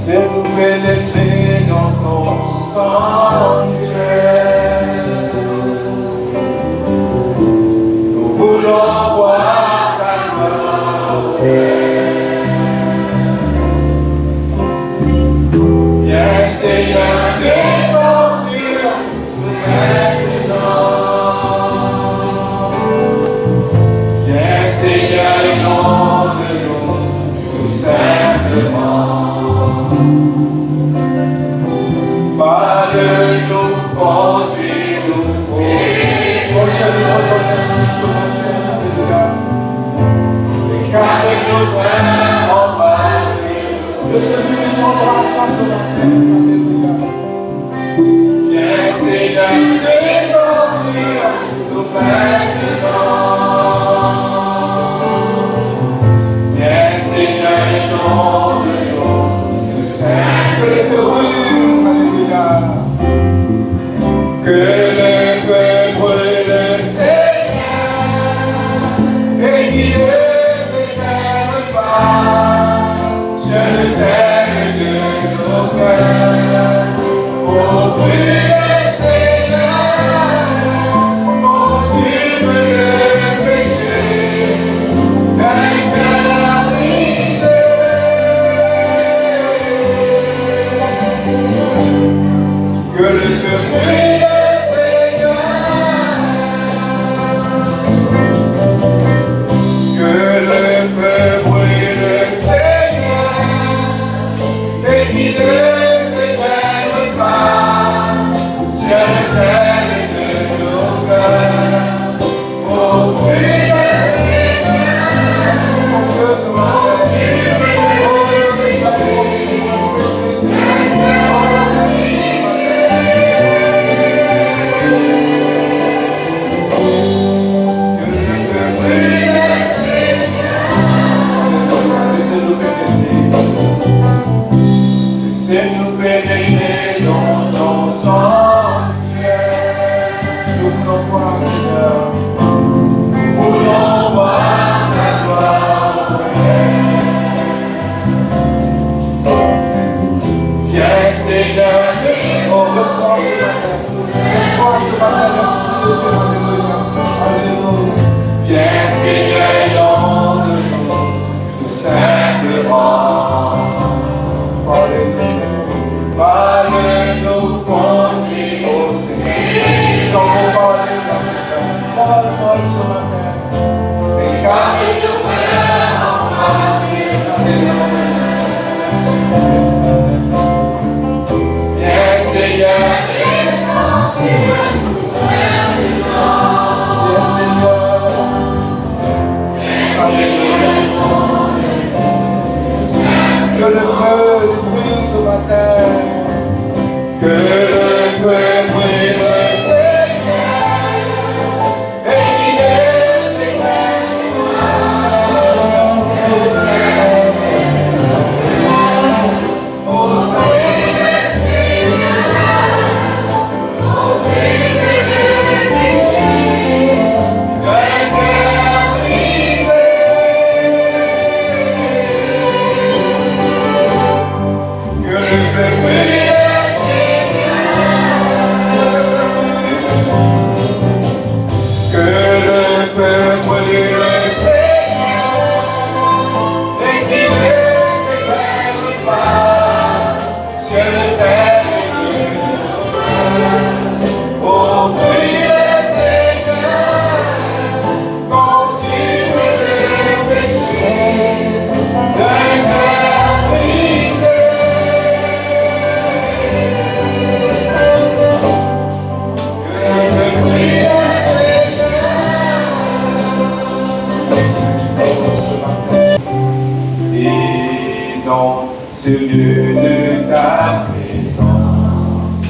c'est nous pénétrer dans ton sanctuaire. Nous voulons voir ta gloire. Viens Seigneur, descends sur nous maintenant. Viens Seigneur, inonde-nous tout simplement. Parle-nous, conduis-nous, conduis-nous dans ton esprit ce matin, alléluia. Car nos mains embrassées, que ce que tu embrasses pas ce matin, alléluia. Viens Seigneur, descends sur nous maintenant. Viens Seigneur, inonde-nous tout simplement. Que les feux brûlent, alléluia. Que le feu brûle, Seigneur, et qu'il ne s'éteigne pas sur le terre de nos cœurs. Oh, brûle, Seigneur, consume le péché d'un cœur brisé. Que le feu brûle, Seigneur, que le feu brûle, Seigneur, et qu'il ne s'éteigne pas sur le terre de nos cœurs. Oh, brûle, Seigneur, mon Dieu, ce matin. Oh, laissez-nous pénétrer dans ton sanctuaire. Nous voulons voir, Seigneur. Nous voulons voir ta gloire. Viens, Seigneur, on ressent ce matin. Reçois ce matin l'Esprit de Dieu. Alléluia. Alléluia. Viens, Seigneur, inonde-nous tout simplement. Parle-nous, parle-nous, conduis-nous, Seigneur. Quand vous parlez, Seigneur, parle-moi ce matin. Et garde-nous, Alléluia. Merci, merci, merci. Viens, Seigneur, descends sur nous maintenant. Viens, Seigneur. Alléluia. Que le feu brûle ce matin. Que le feu brûle, Seigneur, et qu'il ne s'éteigne pas sur nos cœurs. Oh, brûle, Seigneur, consume le péché d'un cœur brisé. Que le feu brûle, que le feu brûle, Seigneur, et qu'il ne s'éteigne pas sur le terre de nos cœurs. Oh, brûle, Seigneur, consume le péché d'un cœur brisé. Que le feu brûle, et dans ce lieu de ta présence,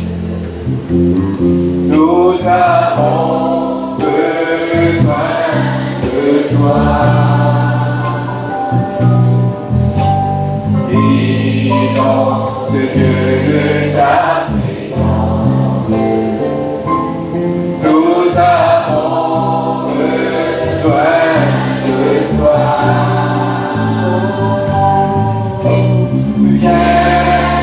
nous avons besoin de toi. Et dans ce lieu de ta présence, nous avons besoin de toi. Viens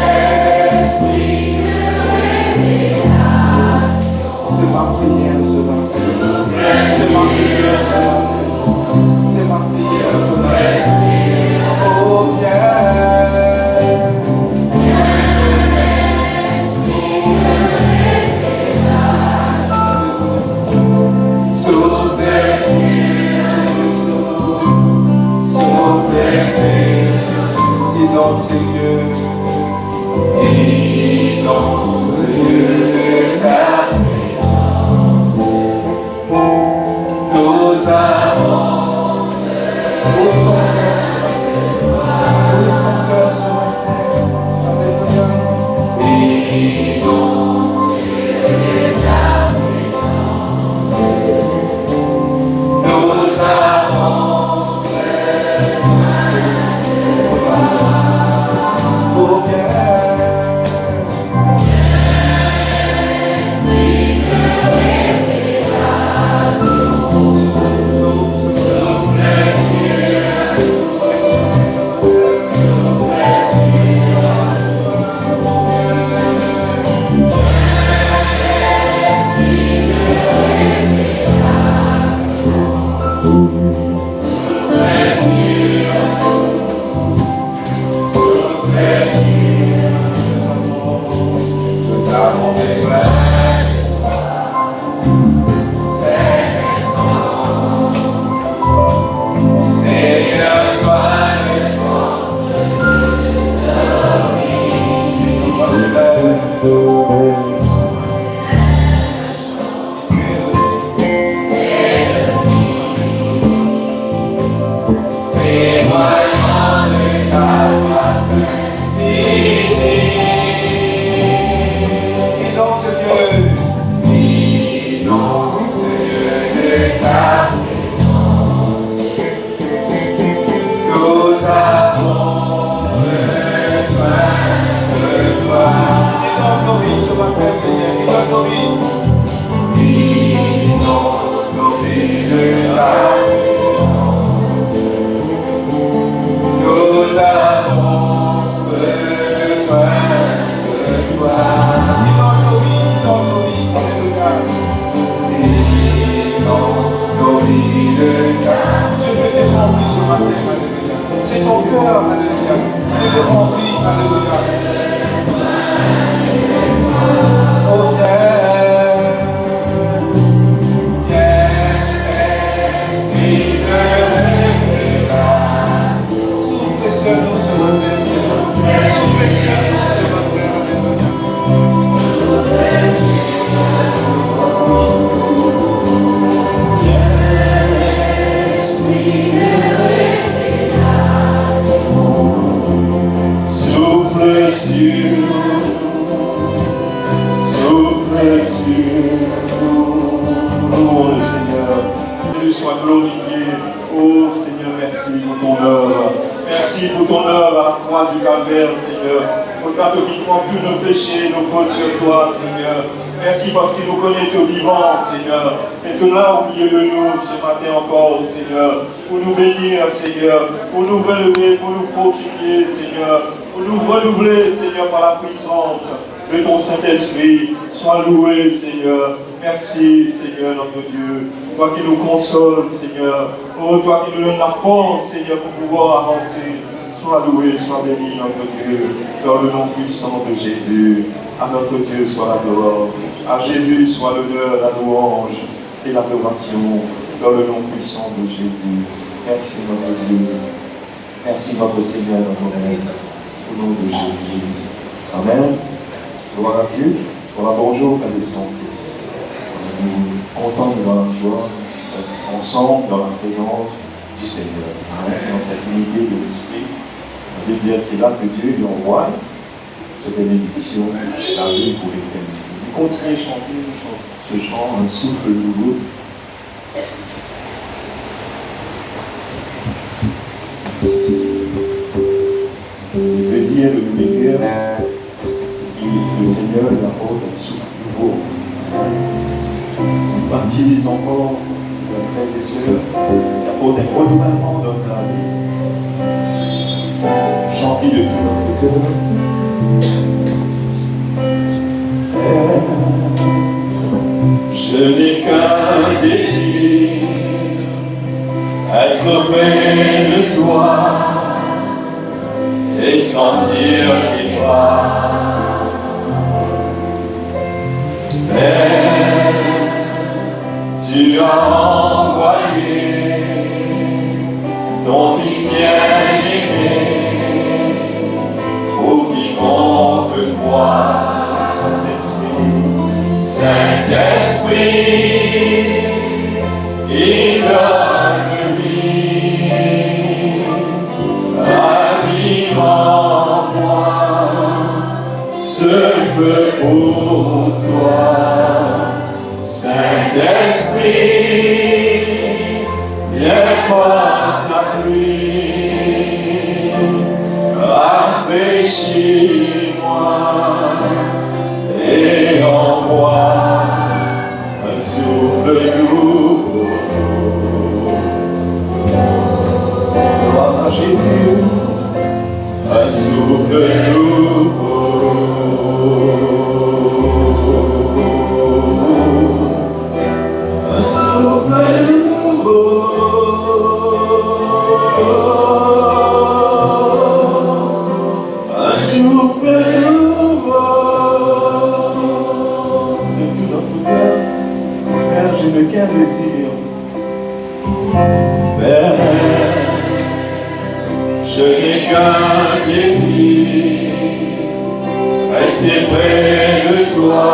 Seigneur, pour nous relever, pour nous fortifier, Seigneur, pour nous renouveler, Seigneur, par la puissance de ton Saint-Esprit. Sois loué, Seigneur. Merci, Seigneur, notre Dieu. Toi qui nous consoles, Seigneur. Oh, toi qui nous donnes la force, Seigneur, pour pouvoir avancer. Sois loué, sois béni, notre Dieu, dans le nom puissant de Jésus. À notre Dieu soit la gloire. À Jésus soit l'honneur, la louange et l'adoration, dans le nom puissant de Jésus. Merci notre Dieu. Merci notre Seigneur, notre Maître. Au nom de Jésus. Amen. Gloire à Dieu. Voilà, bonjour, frères et sœurs. Nous comptons dans la joie, ensemble, dans la présence du Seigneur. Amen. Dans cette unité de l'Esprit. On veut dire, c'est là que Dieu lui envoie ce bénédiction, la vie pour l'éternité. Vous continuez à chanter ce chant, un souffle nouveau. Le désir de nous bénir, c'est que le Seigneur apporte un souffle nouveau. Nous baptisons encore, frères et sœurs, il apporte un renouvellement dans notre vie. Chantez de tout notre cœur. Je n'ai qu'un désir, être près de toi et sentir tes pas. Mais tu as envoyé ton Fils bien-aimé pour quiconque toi, Saint-Esprit. Saint-Esprit, il donne vie, alimente-moi, ce feu pour toi, Saint-Esprit, viens par ta pluie, rafraîchis-moi et envoie un souffle nouveau. Gloire à Jésus, un souffle nouveau. Un souffle nouveau. Un souffle nouveau. De tout notre cœur, Père, je n'ai qu'un désir. Père, je n'ai qu'un désir. Rester près de toi,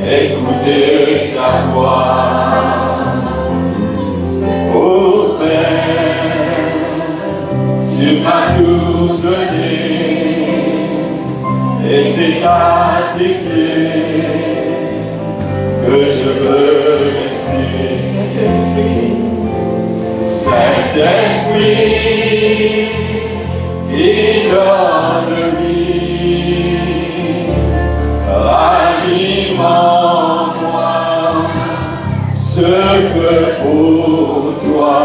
écouter ta voix. Oh Père, tu m'as tout donné, et c'est à tes pieds que je veux rester. Saint-Esprit, Saint-Esprit, qui donne vie, alimente-moi, ce feu pour toi,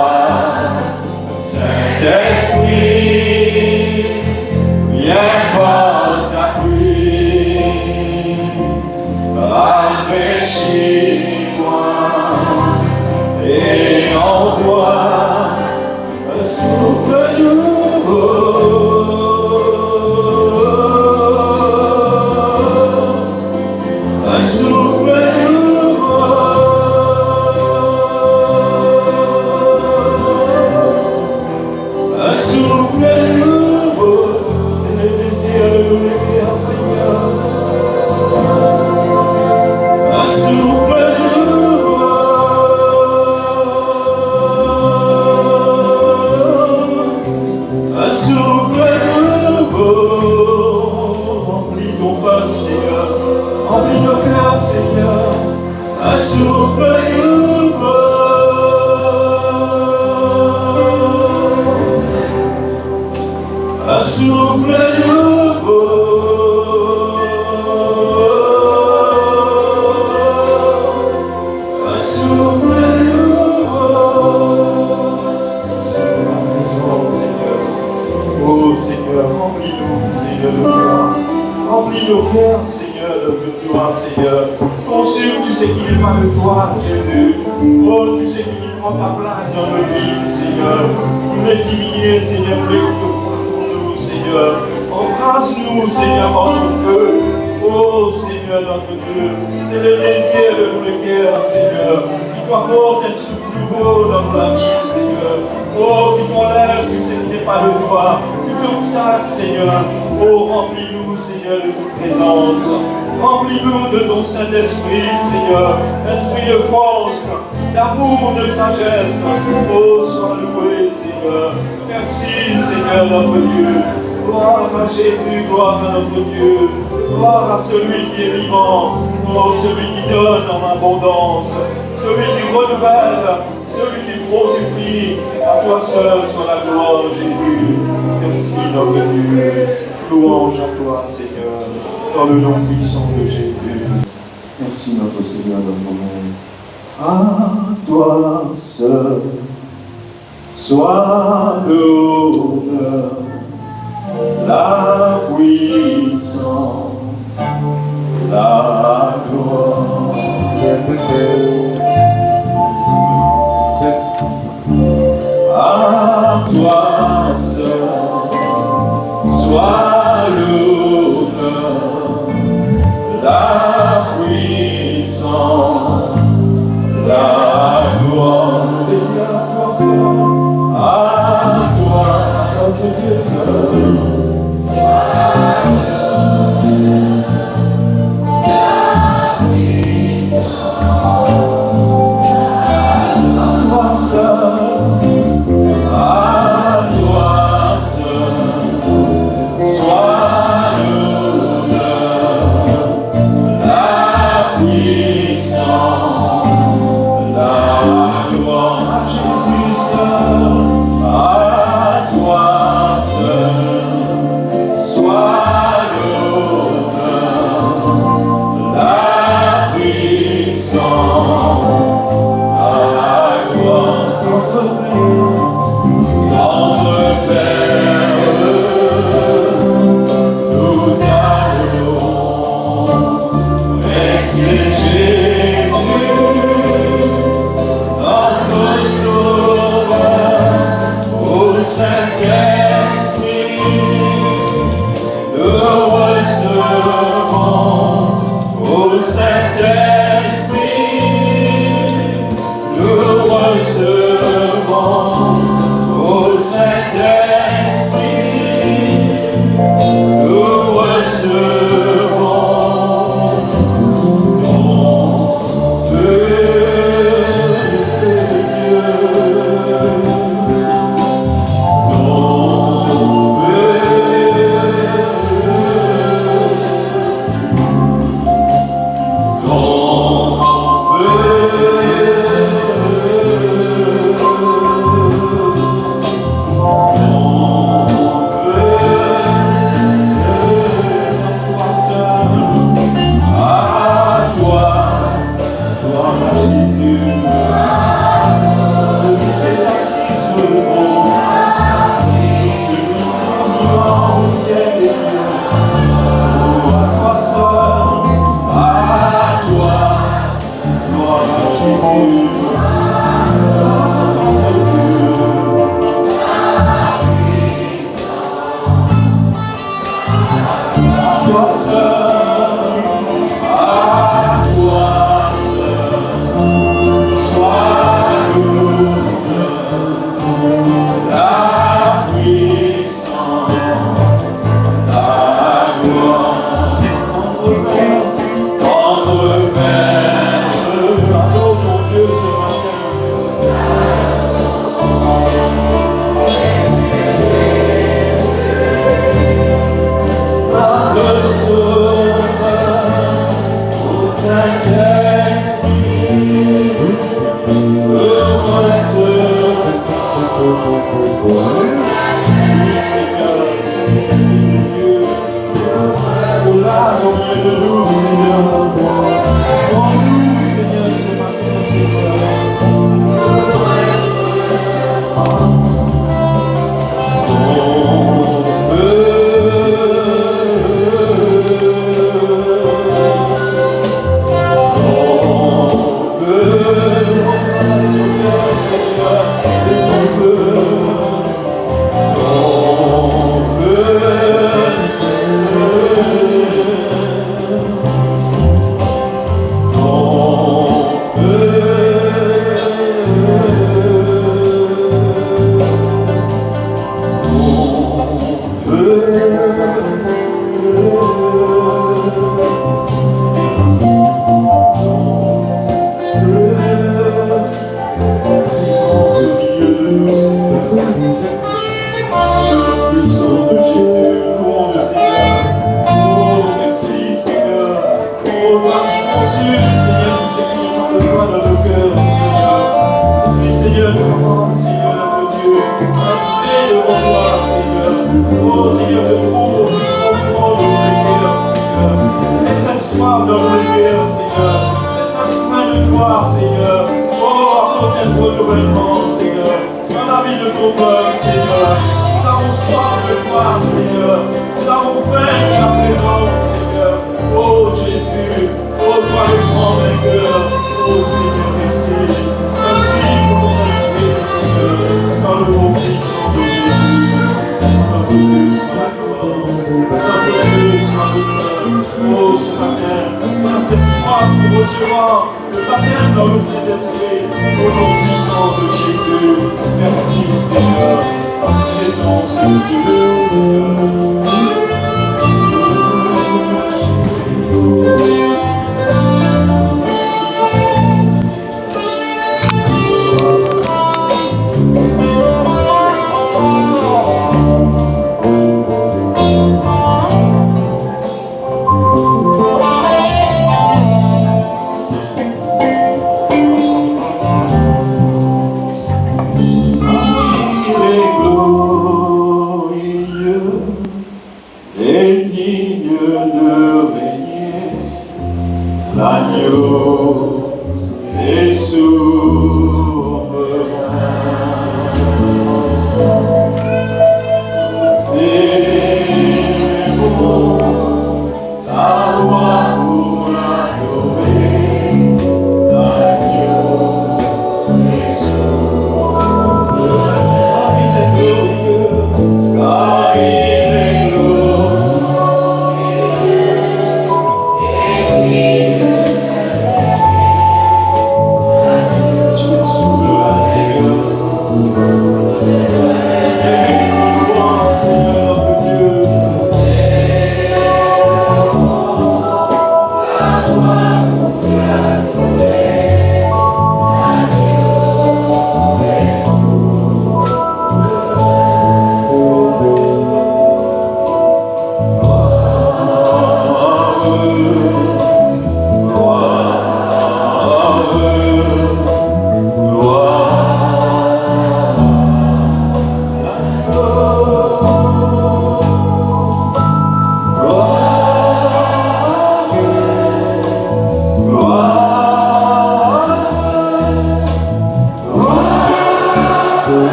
Saint-Esprit, viens par ta pluie, rafraîchis-moi et envoie un souffle nouveau. Un souffle nouveau. Un souffle nouveau. C'est le désir de nous le cœur, Seigneur. Un souffle nouveau. Un souffle nouveau. Remplis ton peuple, Seigneur. Remplis nos cœurs, Seigneur. Un souffle nouveau. Un souffle nouveau. Un souffle nouveau. Seigneur, ta présence, Seigneur. Oh Seigneur, remplis-nous, Seigneur, de toi. Remplis nos cœurs, Seigneur, de toi, Seigneur. Consume, tu sais qu'il n'est pas de toi, Jésus. Oh, tu sais qu'il prend ta place dans nos vies, Seigneur. Nous les diminuer, Seigneur, nous les pour nous, Seigneur. Embrasse-nous, Seigneur, par notre feu. Oh, Seigneur, notre Dieu. C'est le désir de nous le cœur, Seigneur. Qui t'apporte un souffle nouveau dans la vie, Seigneur. Oh, qui t'enlève, tu sais qu'il n'est pas de toi. Tout obstacle, Seigneur. Oh, remplis-nous, Seigneur, de toute présence. Remplis-nous de ton Saint-Esprit, Seigneur. Esprit de force, d'amour, de sagesse. Oh, sois loué, Seigneur. Merci, Seigneur, notre Dieu. Gloire à Jésus, gloire à notre Dieu. Gloire à celui qui est vivant. Oh, celui qui donne en abondance. Celui qui renouvelle. Celui qui fructifie. À toi seul soit la gloire, Jésus. Merci, notre Dieu. Louange à toi, Seigneur, dans le nom puissant de Jésus. Merci, notre Seigneur, dans le monde. À toi seul soit l'honneur, la puissance, la gloire. À toi seul soit l'honneur, la puissance, la gloire. Et dis à toi seul, à toi, notre Dieu seul.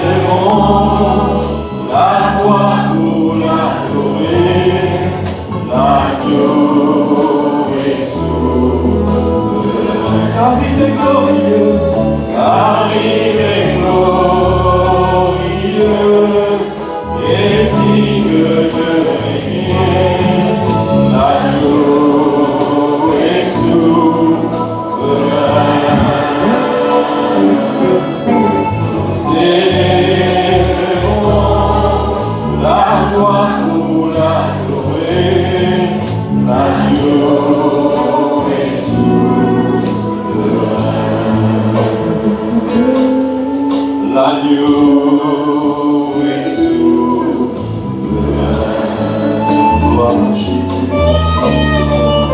Élevons la voix pour l'adorer, l'agneau est souverain. Car il est glorieux, car il est glorieux, et digne de régner, l'agneau est souverain. La gloire pour l'adorer, l'agneau est souverain. L'agneau est souverain. Gloire à Jésus, merci Seigneur.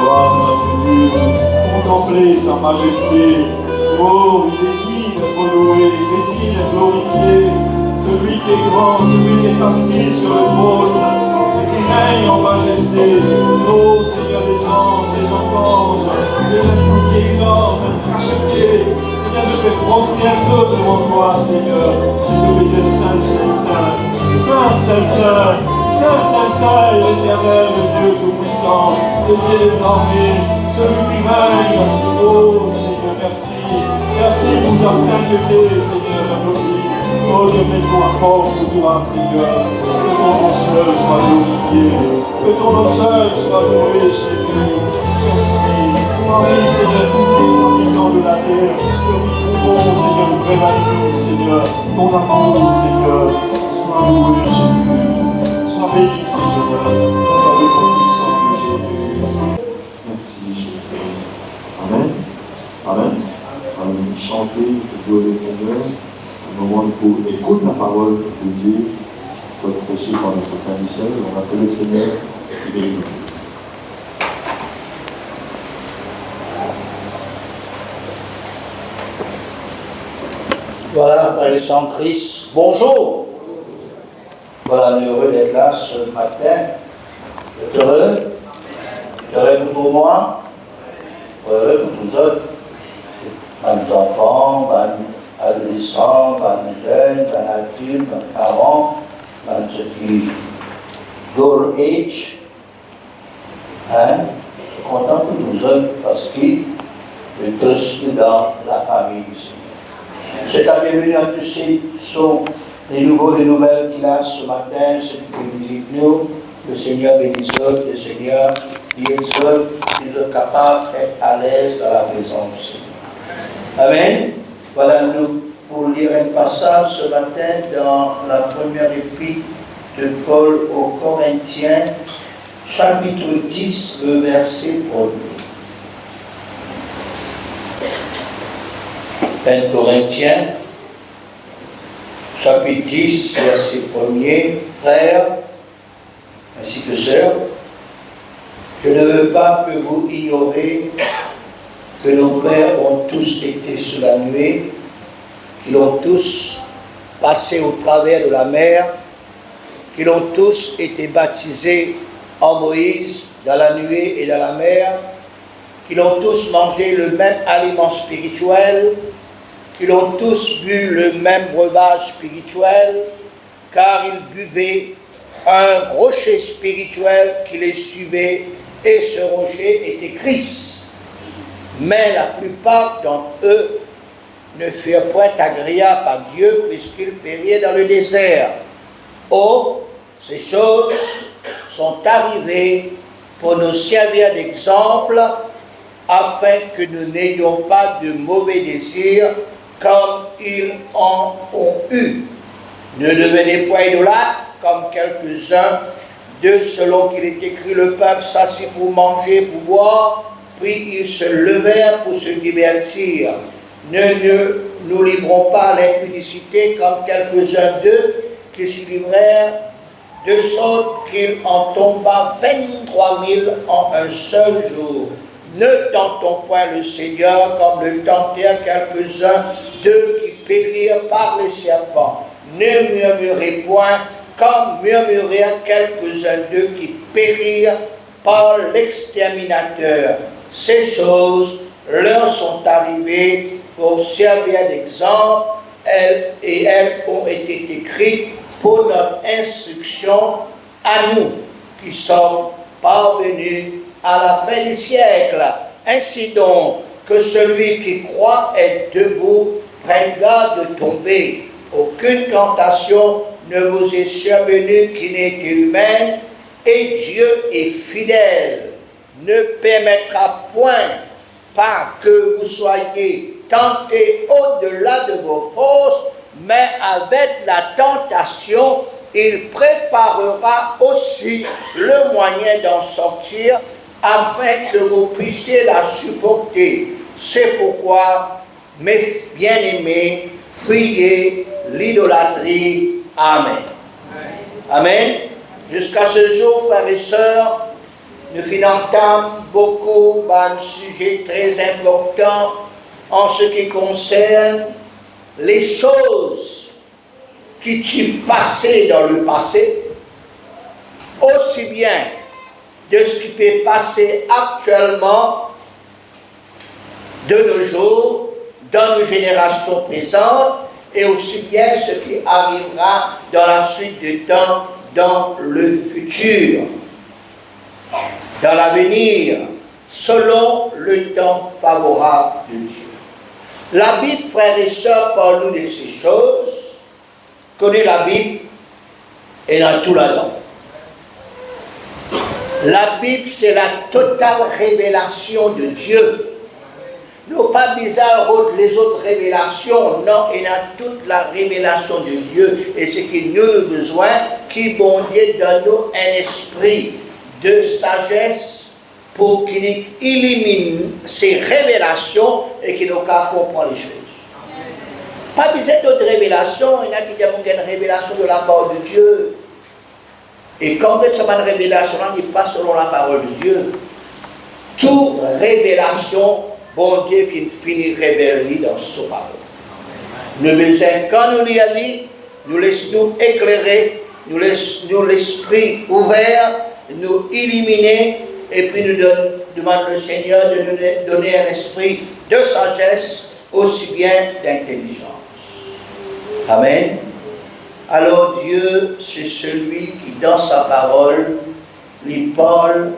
Gloire à Dieu, contempler sa majesté. Oh, il est digne d'être loué, il est digne d'être glorifié. Celui qui est grand, celui qui est assis sur le trône et qui règne en majesté. Oh Seigneur des anges, des archanges, des êtres qui énormes, rachetés. Seigneur, je fais prosterner devant toi, Seigneur. Je te dis Saint, Saint, Saint, Saint, Saint, Saint, Saint, Saint, Saint, et l'éternel, le Dieu tout-puissant, le Dieu des armées, celui qui règne. Oh Seigneur, merci. Merci pour ta sainteté, Seigneur, dans nos vies. Oh, je mets ton accord pour toi, Seigneur. Que ton nom seul soit glorifié. Que ton nom seul soit loué, Jésus. Merci. Marie, Seigneur, tous les habitants de la terre. Que nous pouvons, Seigneur, nous révéler, Seigneur. Ton amour, Seigneur. Sois loué, Jésus. Sois béni, Seigneur. Par le nom puissant de Jésus. Merci, Jésus. Amen. Amen. Amen. Chantez, louer le Seigneur. Un moment pour écouter la parole de Dieu, prêchée par notre Père Michel. On appelle le Seigneur qui est nous. Voilà, frères et sœurs en Christ, bonjour. Voilà, heureux d'être là ce matin. Vous êtes heureux? Vous êtes heureux pour moi? Heureux pour tous autres. Les enfants, les adolescents, les jeunes, les adultes, les parents, ceux qui goal age. Hein? Je suis content pour nous autres parce qu'ils sont tous dans la famille du Seigneur. C'est la bienvenue à tous ceux qui sont les nouveaux et nouvelles qu'il a ce matin, ceux qui visitent nous. Le Seigneur bénisse eux, le Seigneur exauce, qu'ils soient capables d'être à l'aise dans la présence du Seigneur. Amen. Voilà, nous pour lire un passage ce matin dans la première épître de Paul aux Corinthiens, chapitre 10, le verset 1er. 1 Corinthiens, chapitre 10, verset 1er. Frères, ainsi que sœurs, je ne veux pas que vous ignoriez que nos pères ont tous été sous la nuée, qu'ils ont tous passé au travers de la mer, qu'ils ont tous été baptisés en Moïse dans la nuée et dans la mer, qu'ils ont tous mangé le même aliment spirituel, qu'ils ont tous bu le même breuvage spirituel, car ils buvaient un rocher spirituel qui les suivait, et ce rocher était Christ. Mais la plupart d'entre eux ne furent point agréables à Dieu, puisqu'ils périrent dans le désert. Oh, ces choses sont arrivées pour nous servir d'exemple, afin que nous n'ayons pas de mauvais désirs comme ils en ont eu. Ne devenez point idolâtres comme quelques-uns d'eux, selon qu'il est écrit, le peuple s'assit pour manger, pour boire, puis ils se levèrent pour se divertir. Ne nous livrons pas à l'impudicité comme quelques-uns d'eux qui s'y livrèrent, de sorte qu'il en tomba 23 000 en un seul jour. Ne tentons point le Seigneur comme le tentèrent quelques-uns d'eux qui périrent par les serpents. Ne murmurez point comme murmurèrent quelques-uns d'eux qui périrent par l'exterminateur. Ces choses leur sont arrivées pour servir d'exemple, elles ont été écrites pour notre instruction à nous qui sommes parvenus à la fin du siècle. Ainsi donc, que celui qui croit est debout, prenne garde de tomber. Aucune tentation ne vous est survenue qui n'ait été humaine, et Dieu est fidèle, ne permettra point pas que vous soyez tentés au-delà de vos forces, mais avec la tentation, il préparera aussi le moyen d'en sortir, afin que vous puissiez la supporter. C'est pourquoi, mes bien-aimés, fuyez l'idolâtrie. Amen. Amen. Jusqu'à ce jour, frères et sœurs, nous finissons beaucoup d'un sujet très important en ce qui concerne les choses qui sont passées dans le passé, aussi bien de ce qui peut passer actuellement de nos jours, dans nos générations présentes, et aussi bien ce qui arrivera dans la suite du temps, dans le futur, dans l'avenir, selon le temps favorable de Dieu. La Bible, frères et sœurs, parle-nous de ces choses. Connaît la Bible et dans tout là-dedans. La Bible, c'est la totale révélation de Dieu. Non pas bizarre les autres révélations, non, il y a toute la révélation de Dieu. Et ce que nous avons besoin, qui bon Dieu donne-nous un esprit de sagesse pour qu'il élimine ces révélations et qu'il nous comprenne les choses. Pas besoin d'autres révélations, il y en a qui demandent une révélation de la parole de Dieu. Et quand cette révélation n'est pas selon la parole de Dieu, toute révélation, bon Dieu qui finit révéler dans sa parole. Nous besoin, quand nous y allons, nous laissons éclairer, nous laissons l'esprit ouvert, nous éliminer, et puis nous demandons le Seigneur de nous donner un esprit de sagesse, aussi bien d'intelligence. Amen. Alors Dieu, c'est celui qui, dans sa parole, lui parle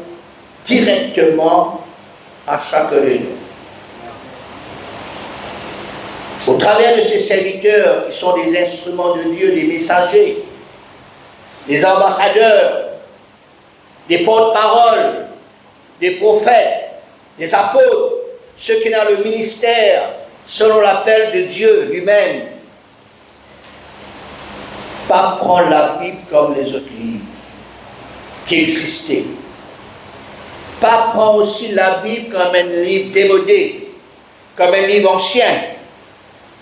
directement à chacun de nous. Au travers de ces serviteurs qui sont des instruments de Dieu, des messagers, des ambassadeurs, des porte-paroles, des prophètes, des apôtres, ceux qui ont le ministère selon l'appel de Dieu lui-même. Pas prendre la Bible comme les autres livres qui existaient. Pas prendre aussi la Bible comme un livre démodé, comme un livre ancien.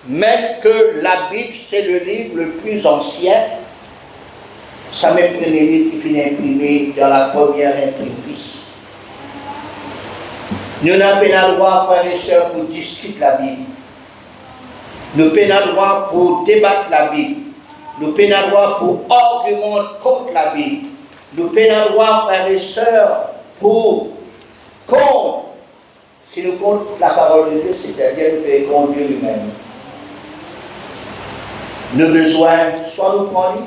Même que la Bible, c'est le livre le plus ancien. Ça m'est le premier livre qui finit imprimé dans la première imprimerie. Nous n'avons pas le droit, frères et sœurs, pour discuter la Bible. Nous n'avons pas le droit pour débattre la Bible. Nous n'avons pas le droit pour argumenter contre la Bible. Nous n'avons pas le droit, frères et sœurs, pour contre. Si nous comptons la parole de Dieu, c'est-à-dire nous pouvons contre Dieu lui-même. Nous avons besoin, soit nous prendre,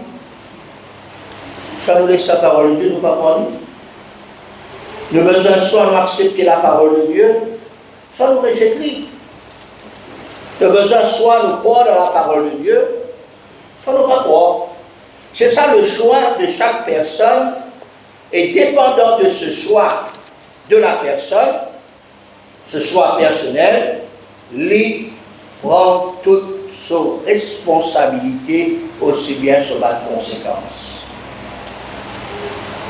soit nous laisser la parole de Dieu, nous ne pas prendre. Nous avons besoin, soit nous accepter la parole de Dieu, soit nous rejeter. Nous avons besoin, soit nous croire dans la parole de Dieu, soit nous pas croire. C'est ça le choix de chaque personne, et dépendant de ce choix de la personne, ce choix personnel, lui prend toute sa responsabilité, aussi bien sur la conséquence.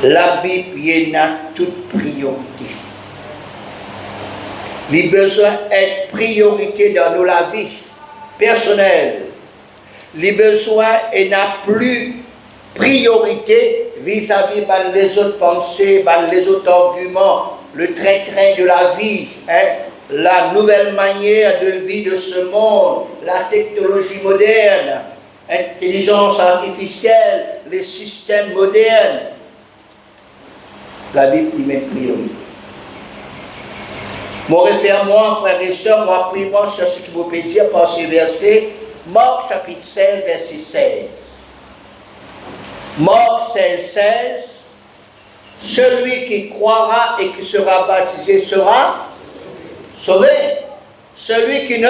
La Bible y a toute priorité. Les besoins être priorité dans nos la vie personnelle. Les besoins n'a plus priorité vis-à-vis des autres pensées, des autres arguments, le train-train de la vie, la nouvelle manière de vie de ce monde, la technologie moderne, l'intelligence artificielle, les systèmes modernes. La Bible y met priorité. Mon réfère-moi, frères et sœurs, appuyez-moi sur ce que vous pouvez dire par ces versets. Marc chapitre 16, verset 16. Marc 16, 16. Celui qui croira et qui sera baptisé sera sauvé. Celui qui ne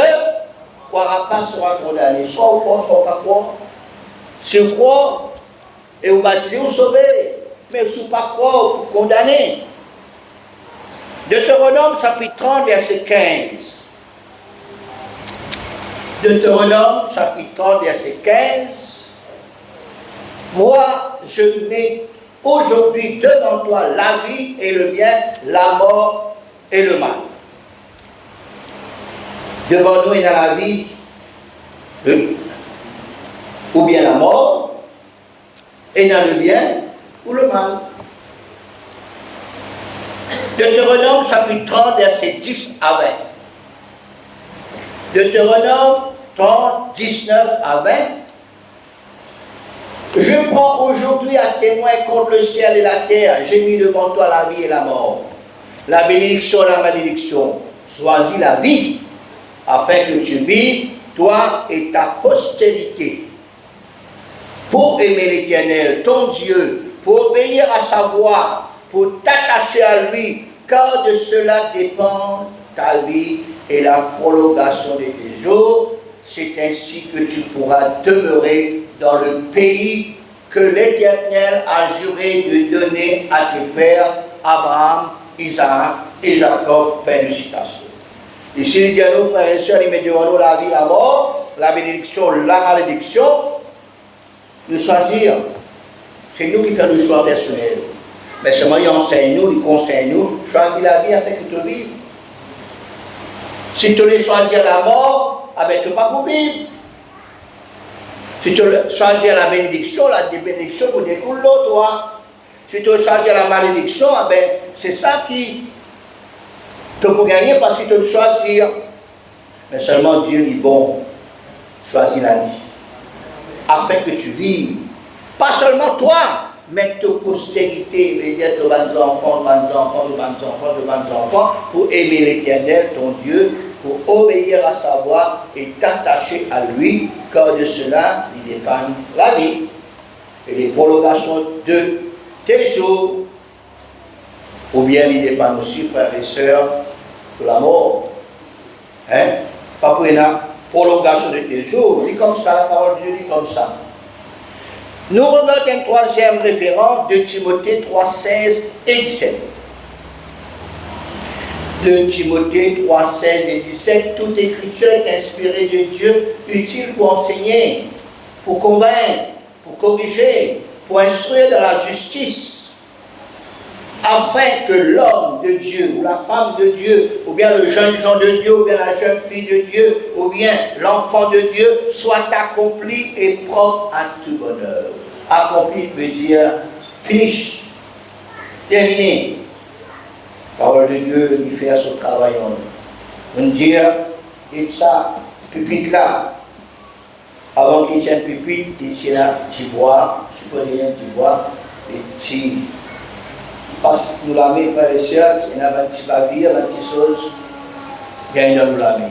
croira pas sera condamné. Soit vous croyez, soit pas croire. Si vous croyez et vous baptisez, vous sauvez. Mais si vous ne pas croire, vous condamnez. Deutéronome chapitre 30, verset 15. Deutéronome chapitre 30, verset 15. Moi, je mets aujourd'hui devant toi la vie et le bien, la mort et le mal. Devant nous, il y a la vie, ou bien la mort, et il y a le bien ou le mal. Deutéronome chapitre 30, verset 10 à 20. Deutéronome 30, 19 à 20. Je prends aujourd'hui à témoin contre le ciel et la terre. J'ai mis devant toi la vie et la mort, la bénédiction et la malédiction. Choisis la vie, afin que tu vives, toi et ta postérité, pour aimer l'Éternel, ton Dieu, pour obéir à sa voix, pour t'attacher à lui, car de cela dépend ta vie et la prolongation de tes jours. C'est ainsi que tu pourras demeurer dans le pays que l'Éternel a juré de donner à tes pères, Abraham, Isaac et Jacob. Fin de citation. Ici, il dit à nos frères et sœurs, il met devant nous la vie, la mort, la bénédiction, la malédiction. Nous choisir. C'est nous qui faisons le choix personnel. Mais seulement il enseigne nous, il conseille nous, choisis la vie afin que tu vives. Si tu veux choisir la mort, tu ne vas pas vivre. Si tu veux choisir la bénédiction vous découle l'autre, toi. Si tu veux choisir la malédiction, c'est ça qui te peut gagner parce que tu veux choisir. Mais seulement Dieu dit bon, choisis la vie. Afin que tu vives. Pas seulement toi, mais ta postérité, c'est-à-dire tes enfants, pour aimer l'Éternel, ton Dieu, pour obéir à sa voix et t'attacher à lui, car de cela, il dépend la vie et les prolongations de tes jours. Ou bien il dépend aussi, frères et sœurs, de la mort. Hein? Pas pour la prolongation de tes jours, dit comme ça, la parole de Dieu dit comme ça. Nous regardons un troisième référent de Timothée 3, 16 et 17. De Timothée 3, 16 et 17, toute écriture est inspirée de Dieu, utile pour enseigner, pour convaincre, pour corriger, pour instruire dans la justice, afin que l'homme de Dieu, ou la femme de Dieu, ou bien le jeune gens de Dieu, ou bien la jeune fille de Dieu, ou bien l'enfant de Dieu, soit accompli et propre à tout bonheur. Accompli veut dire finish, terminé. Parole de Dieu, il fait son travail en nous. On dit, et ça, pupitre là, avant qu'il tienne pupitre, il tient là, tu bois, tu peux rien, tu bois, et tu. Parce que nous l'avons, frères et sœurs, il y a un petit papier, un petit chose, il y a nous l'avons.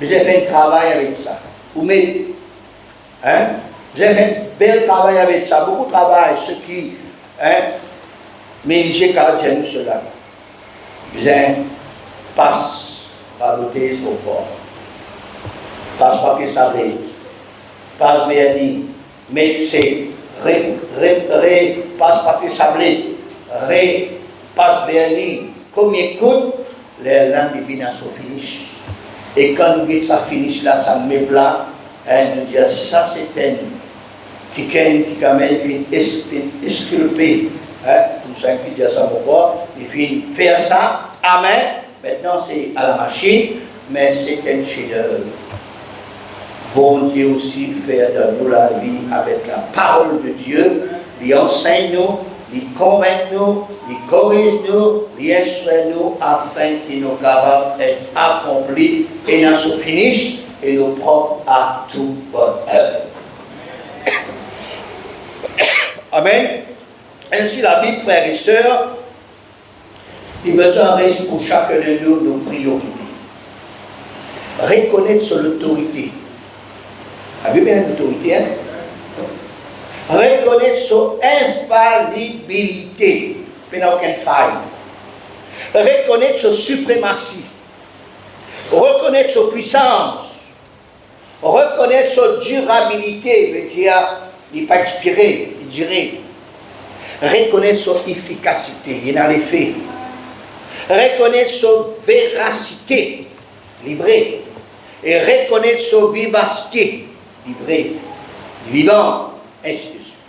Mais j'ai fait un travail avec ça. Vous mettez, hein? J'ai fait un bel travail avec ça, beaucoup de travail, ce qui, hein, mais j'ai caractérisé nous cela. Bien, passe par beauté son corps, passe papier sablé, passe vernis, médecin, passe papier sablé, passe vernis, combien coûte, les langues viennent à son finish. Et quand nous disons ça finish là, ça met plat, hein, nous disons ça c'est un qui amène une esculpée. Hein, tout ça qui dit ça pourquoi il fait faire ça, amen. Maintenant c'est à la machine, mais c'est un chef-d'œuvre. Bon Dieu aussi fait dans nous la vie avec la parole de Dieu, il enseigne nous, il convainc nous, il corrige nous, il instruit nous afin que nous capables d'être accomplis et dans ce finish et nous propres à tout bonheur. Amen. Ainsi la Bible, frères et sœurs, Les besoins restent pour chacun de nous nos priorités. Reconnaître son autorité. Avez-vous bien l'autorité, hein? Reconnaître son infaillibilité. Mais n'a aucune faille. Reconnaître sa suprématie. Reconnaître sa puissance. Reconnaître sa durabilité. Veut dire, il n'est pas expiré, il dirait. Reconnaître son efficacité, il est dans les faits. Reconnaître sa véracité, livré. Et reconnaître sa vivacité, livré, vivant, ainsi de suite.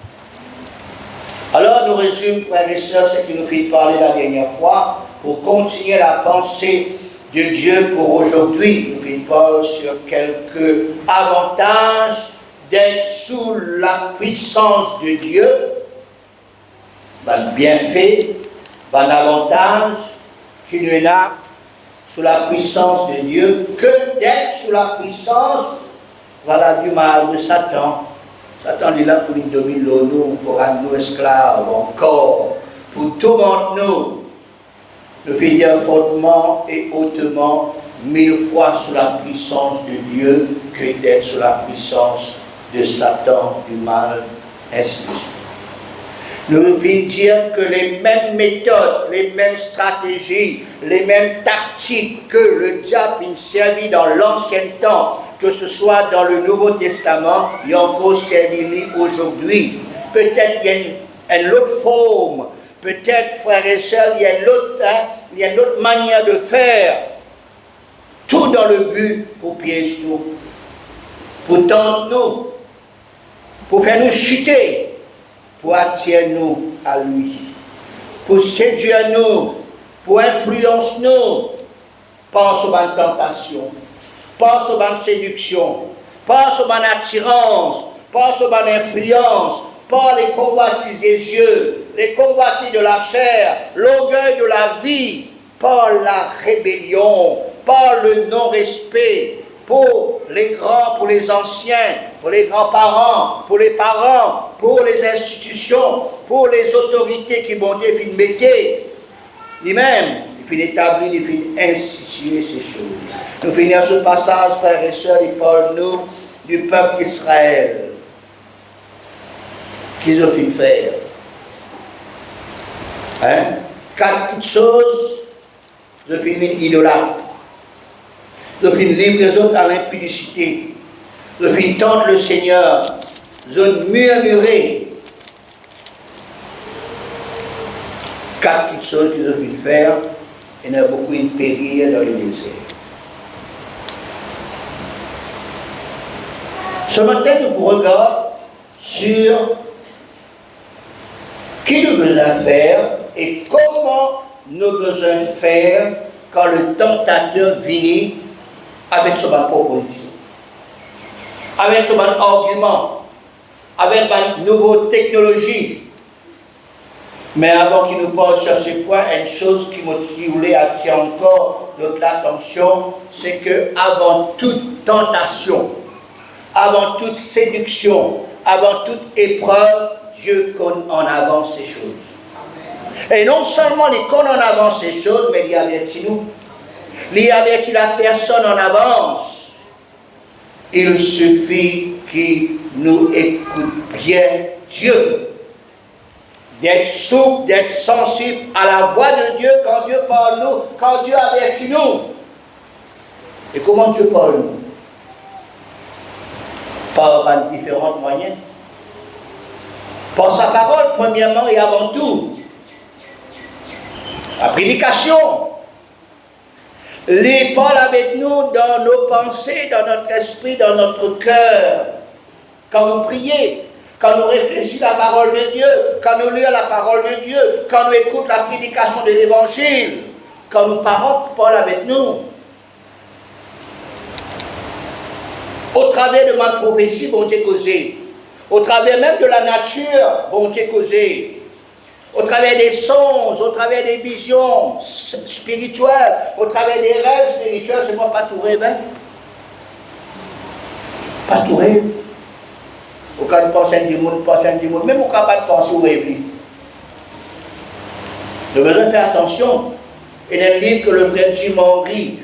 Alors nous résumons, frères et sœurs, ce qui nous fait parler la dernière fois, pour continuer la pensée de Dieu pour aujourd'hui. Nous fait parler sur quelques avantages d'être sous la puissance de Dieu, le bienfait, l'avantage qu'il y en a sous la puissance de Dieu, que d'être sous la puissance, du mal de Satan. Satan est là pour nous dominer, nous, pour rendre nous esclaves encore, pour tourmenter nous. Nous finir fortement et hautement, 1000 fois sous la puissance de Dieu, que d'être sous la puissance de Satan, du mal, ainsi de suite. Nous voulons dire que les mêmes méthodes, les mêmes stratégies, les mêmes tactiques que le diable a servi dans l'ancien temps, que ce soit dans le Nouveau Testament, il y a encore servi aujourd'hui. Peut-être il y a une autre forme, peut-être, frères et sœurs, il y a une autre manière de faire. Tout dans le but pour piéger nous, pour tendre nous, pour faire nous chuter, pour attirer nous à lui, pour séduire nous, pour influencer nous. Pense aux bonnes tentations, pense aux bonnes séductions, pense aux bonnes attirances, pense aux bonnes influences, par les convoitises des yeux, les convoitises de la chair, l'orgueil de la vie, par la rébellion, par le non-respect, pour les grands, pour les anciens, pour les grands-parents, pour les parents, pour les institutions, pour les autorités qui vont dire qu'ils mettaient. Lui-même, il finit établir, il finit instituer ces choses. Nous finissons ce passage, frères et sœurs, il parle nous du peuple d'Israël. Qu'ils ont fait faire. Hein? 4 petites choses, ils ont fait une idolâtre. Ils ont fait livrer les autres à l'impudicité. Ils ont fait tendre le Seigneur. Ils ont murmuré. 4 petites choses qu'ils ont fait faire. Il y en a beaucoup de périr dans le désert. Ce matin, nous regardons sur qui nous besoin faire et comment nous besoin faire quand le tentateur vient avec son proposition, avec son argument, avec une nouvelle technologie. Mais avant qu'il nous parle sur ce point, une chose qui voulait attirer encore notre attention, c'est que avant toute tentation, avant toute séduction, avant toute épreuve, Dieu connaît en avance ces choses. Et non seulement il connaît en avance ces choses, mais il avertit nous. Il avertit la personne en avance. Il suffit qu'il nous écoute bien Dieu. D'être souple, d'être sensible à la voix de Dieu quand Dieu parle nous, quand Dieu avertit nous. Et comment Dieu parle nous? Par différents moyens. Par sa parole, premièrement et avant tout. La prédication. Il parle avec nous dans nos pensées, dans notre esprit, dans notre cœur. Quand nous prions, quand nous réfléchissons à la parole de Dieu, quand nous lisons la parole de Dieu, quand nous écoutons la prédication de l'Évangile, quand nous parlons avec nous. Au travers de ma prophétie, bon Dieu causé. Au travers même de la nature, bon Dieu causé. Au travers des songes, au travers des visions spirituelles, au travers des rêves spirituels, c'est moi pas tout rêve, hein? Pas tout rêve. Au cas de penser du monde, même au cas de penser au rêve. Nous devons faire attention. Et dans le livre que le frère Jim Henry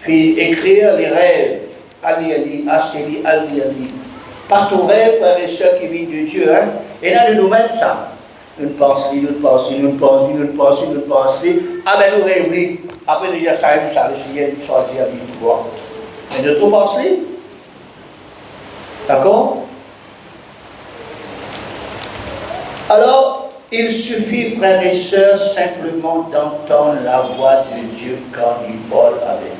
fit écrire, les rêves, Ali, Asheli, Ali. Par ton rêve, frères et sœurs qui vivent de Dieu, hein? Et là, nous mêmes ça. Nous pensons. Ah ben nous réunissons. Après, nous disons ça, le Seigneur nous choisit à vivre pour voir. Mais nous pensons. D'accord? Alors, il suffit, frères et sœurs, simplement d'entendre la voix de Dieu quand il parle avec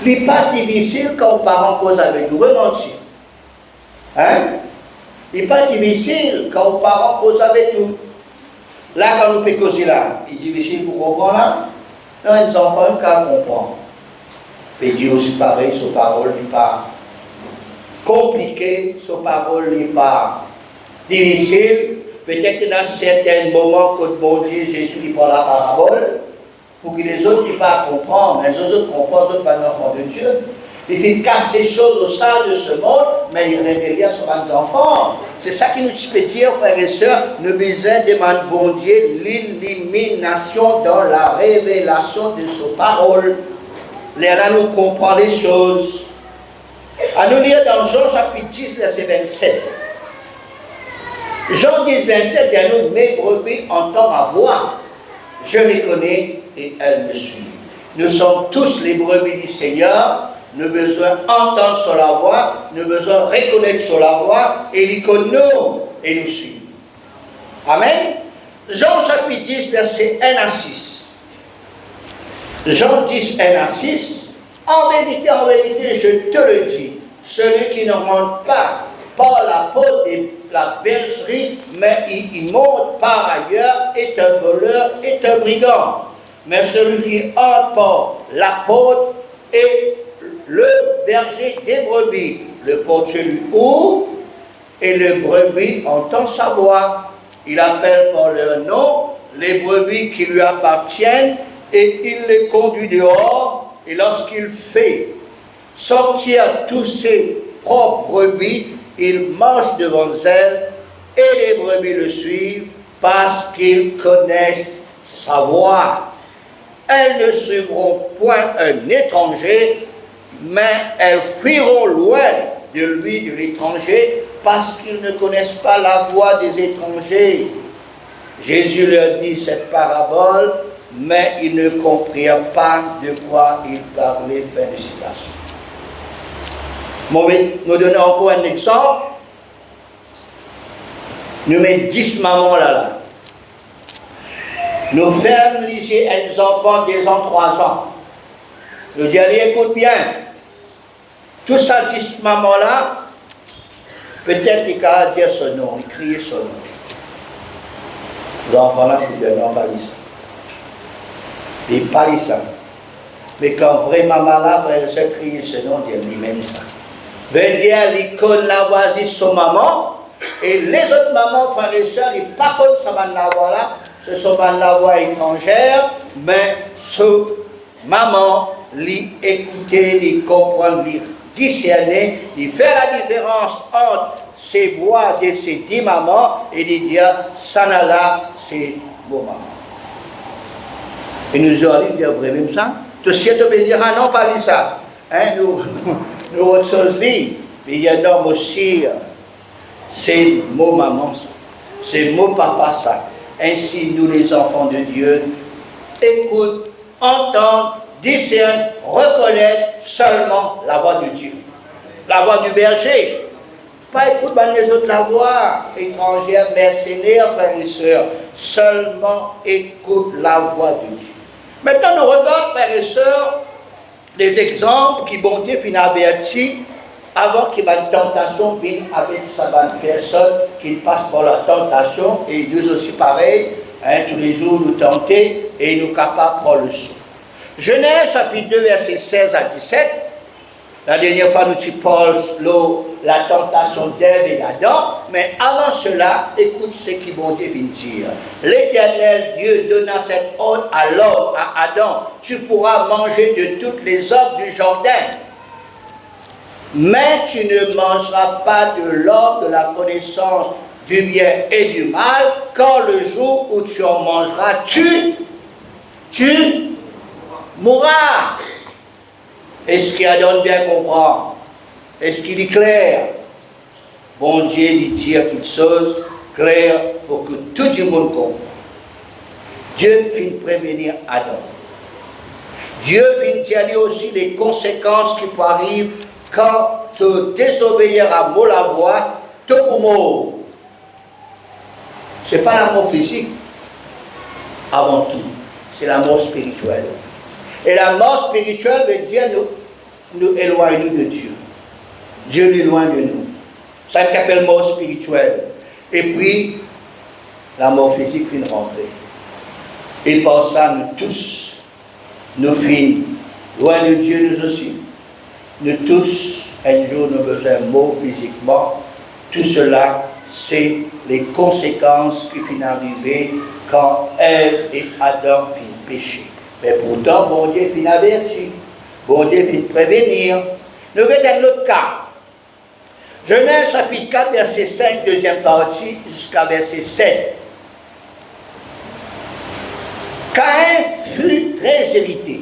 nous. Il n'est pas difficile quand parents cause avec nous, rementir. Hein? Il n'est pas difficile quand nos parents causent avec nous. Là, quand nous pouvons causer là, il est difficile pour comprendre là. Non, les enfants, ils ne comprennent. Et Dieu aussi pareil, sa parole n'est pas compliquée, sa parole n'est pas difficile. Peut-être que dans certains moments, quand bon Dieu, Jésus prend la parabole, pour que les autres ne pas comprendre, mais les autres comprennent, les autres pas enfants de Dieu. Il fait casser les choses au sein de ce monde, mais il révèle à ses enfants. C'est ça qui nous peut dire, frères et sœurs, nous besoin demande bon Dieu l'illumination dans la révélation de sa parole. Là, nous comprenons les choses. À nous lire dans Jean chapitre 10, verset 27. Jean 10, 27, il y a nous, mes brebis entendent ma voix. Je les connais et elles me suivent. Nous sommes tous les brebis du Seigneur. Nous avons besoin d'entendre sur la voix, nous avons besoin de reconnaître sur la voix, et il connaît et nous suit. Amen. Jean chapitre 10, verset 1 à 6. Jean 10, 1 à 6. En vérité, je te le dis, celui qui ne rentre pas par la porte de la bergerie, mais il monte par ailleurs, est un voleur, est un brigand. Mais celui qui entre par la porte est le berger des brebis. Le portier lui ouvre et le brebis entend sa voix. Il appelle par leur nom les brebis qui lui appartiennent et il les conduit dehors. Et lorsqu'il fait sortir tous ses propres brebis, il marche devant elles et les brebis le suivent parce qu'ils connaissent sa voix. Elles ne suivront point un étranger, mais elles fuiront loin de lui, de l'étranger, parce qu'ils ne connaissent pas la voix des étrangers. Jésus leur dit cette parabole, mais ils ne comprirent pas de quoi il parlait. Fin de citation. Nous donnons encore un exemple. Nous mettons 10 mamans là. Nous fermons les yeux à nos enfants des ans 3 ans. Nous disons, allez, écoute bien. Tout ça, 10 mamans-là, peut-être qu'ils peuvent dire son nom, ils crient son nom. Les enfants-là, c'est de non, pas ça. Ils parlent ça. Mais quand vraiment maman-là, frère, se crie ce nom, ils disent même ça. Veut dire, ils connaissent la voix de son maman, et les autres mamans, frères et sœurs, ils ne pas connaissent sa la voix-là, ce sont la voix étrangère, mais ce maman, lui écouter, lui comprendre, lui discerner, lui faire la différence entre ces voix de ces 10 mamans et lui dire, ça n'a là, c'est vos mamans. Et nous aurions dit vraiment ça. Tout ce qui peut dire, ah non, pas ça. Hein, nous autre chose dit, mais il y a un homme aussi, c'est mon maman ça, c'est mon papa ça. Ainsi, nous les enfants de Dieu, écoute, entendre, discerne, reconnaître seulement la voix de Dieu. La voix du berger. Pas écoute les autres la voix, étrangère, mercenaire, frères et sœurs. Seulement écoute la voix de Dieu. Maintenant, nous regardons, frères et sœurs, les exemples qui bon Dieu finit averti avant qu'il y ait une tentation vienne avec sa personne qui passe par la tentation et nous aussi pareil, hein, tous les jours nous tenter et nous capables de prendre le saut. Genèse chapitre 2 verset 16 à 17. La dernière fois nous parlons la tentation d'Ève et d'Adam, mais avant cela, écoute ce qui bon Dieu vient dire. L'Éternel Dieu donna cet ordre à l'homme, à Adam, tu pourras manger de toutes les arbres du jardin, mais tu ne mangeras pas de l'arbre de la connaissance du bien et du mal, car le jour où tu en mangeras, tu tu mourras. Est-ce qu'Adam bien comprend? Est-ce qu'il est clair? Bon Dieu dit dire quelque chose clair pour que tout le monde comprenne. Dieu vient prévenir Adam. Dieu vient dire aussi les conséquences qui peuvent arriver quand tu désobéiras à la voix, tout pour mort. Ce n'est pas la mort physique, avant tout, c'est la mort spirituelle. Et la mort spirituelle veut dire nous éloigner de Dieu. Dieu nous éloigne de nous. Ça s'appelle mort spirituelle. Et puis, la mort physique vient rentrer. Et par ça, nous tous, nous finissons loin de Dieu, nous aussi. Nous tous, un jour, nous besoin de mort physiquement. Tout cela, c'est les conséquences qui viennent arriver quand Ève et Adam viennent pécher. Mais pourtant, bon Dieu vient avertir. Bon Dieu vient prévenir. Nous regardons l'autre cas. Genèse chapitre 4, verset 5, deuxième partie, jusqu'à verset 7. Caïn fut très irrité,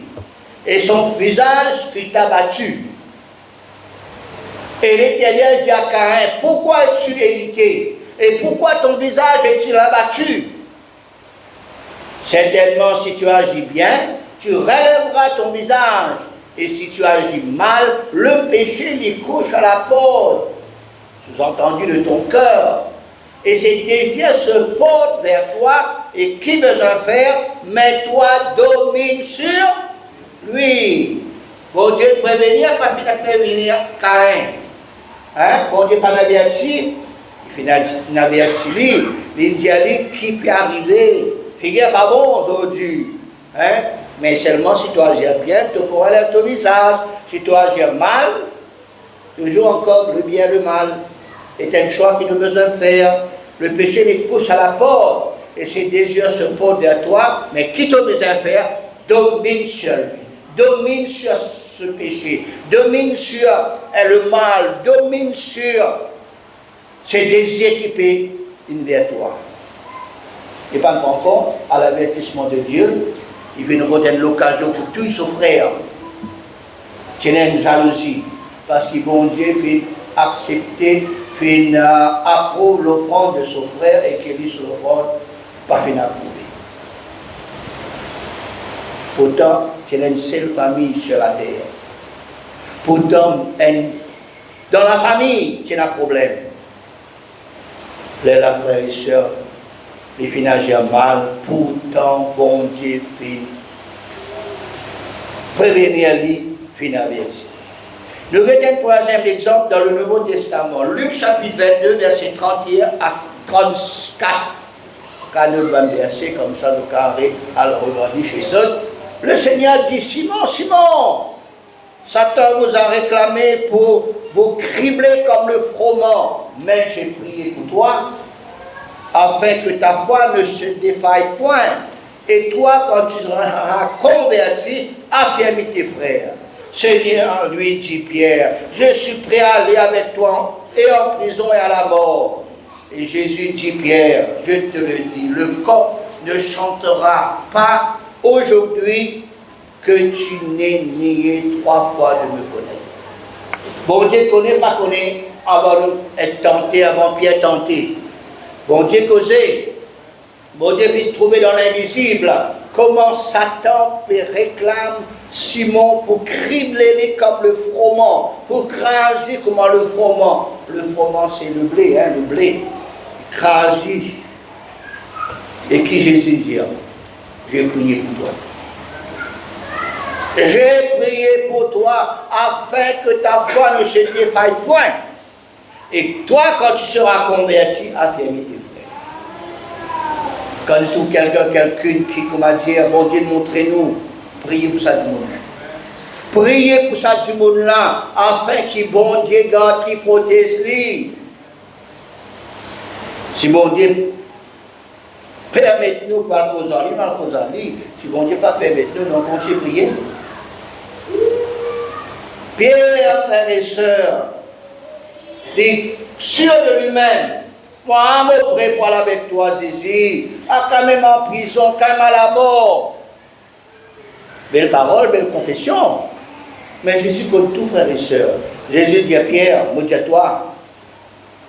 et son visage fut abattu. Et l'Éternel dit à Caïn, pourquoi es-tu irrité? Et pourquoi ton visage est-il abattu? Certainement, si tu agis bien, tu relèveras ton visage. Et si tu agis mal, le péché lui couche à la porte. Sous-entendu de ton cœur. Et ses désirs se portent vers toi, et qui besoin faire, mais toi domine sur lui. Bon Dieu prévenir, pas finir prévenir Caïn. Hein? Bon Dieu pas m'avertir, il n'avertit lui, il dit qui peut arriver. Figure pas bon aujourd'hui. Hein? Mais seulement si tu agis bien, tu pourras lèver ton visage. Si tu agis mal, toujours encore le bien et le mal. C'est un choix qu'il nous besoin de faire. Le péché les pousse à la porte et ses désirs se portent vers toi, mais qui t'a besoin de faire? Domine sur lui, domine sur ce péché, domine sur le mal, domine sur ses désirs qui peuvent vers toi. Et pas encore, à l'avertissement de Dieu, il veut nous donner l'occasion pour tous ses frères. C'est une jalousie, parce que bon Dieu veut accepter, approuve l'offrande de son frère et qu'il dit sur l'offrande, pas fin approuvé. Pourtant, c'est une seule famille sur la terre. Pourtant, dans la famille, c'est un problème. Les frères et sœurs, les filles agissent mal, pourtant, bon Dieu fait prévenir lui, fin avertir. Nous regardons pour un exemple dans le Nouveau Testament, Luc chapitre 22, verset 31 à 34. Quand nous avons un verset comme ça, nous carré à le regarder chez eux. Le Seigneur dit, Simon, Simon, Satan vous a réclamé pour vous cribler comme le froment, mais j'ai prié pour toi, afin que ta foi ne se défaille point. Et toi, quand tu seras converti, affermis tes frères. Seigneur, lui dit Pierre, je suis prêt à aller avec toi et en prison et à la mort. Et Jésus dit Pierre, je te le dis, le coq ne chantera pas aujourd'hui que tu n'aies nié 3 fois de me connaître. Bon Dieu connaît, pas connaît, avant d'être tenté, avant Pierre tenté. Bon Dieu causé. Bon Dieu vient trouver dans l'invisible comment Satan réclame Simon pour cribler les comme le froment, pour craser comment le froment. Le froment c'est le blé, hein, le blé. Craser. Et qui Jésus dit, j'ai prié pour toi. J'ai prié pour toi afin que ta foi ne se défaille point. Et toi, quand tu seras converti, affermis tes frères. Quand tu trouves quelqu'un qui comment dire, bon Dieu, montrez-nous. Priez pour ça du monde. Priez pour ça du monde-là, afin que bon Dieu garde, qu'il protège lui. Si bon Dieu permette-nous par cause en lui, si bon Dieu pas permette-nous, nous continuons à prier. Pierre, frères et sœurs, est sûr de lui-même. Moi, je me prépare avec toi, Zizi, à quand même en prison, quand même à la mort. belle parole, belle confession. Mais Jésus compte tout, frères et sœurs. Jésus dit à Pierre, moi dis à toi,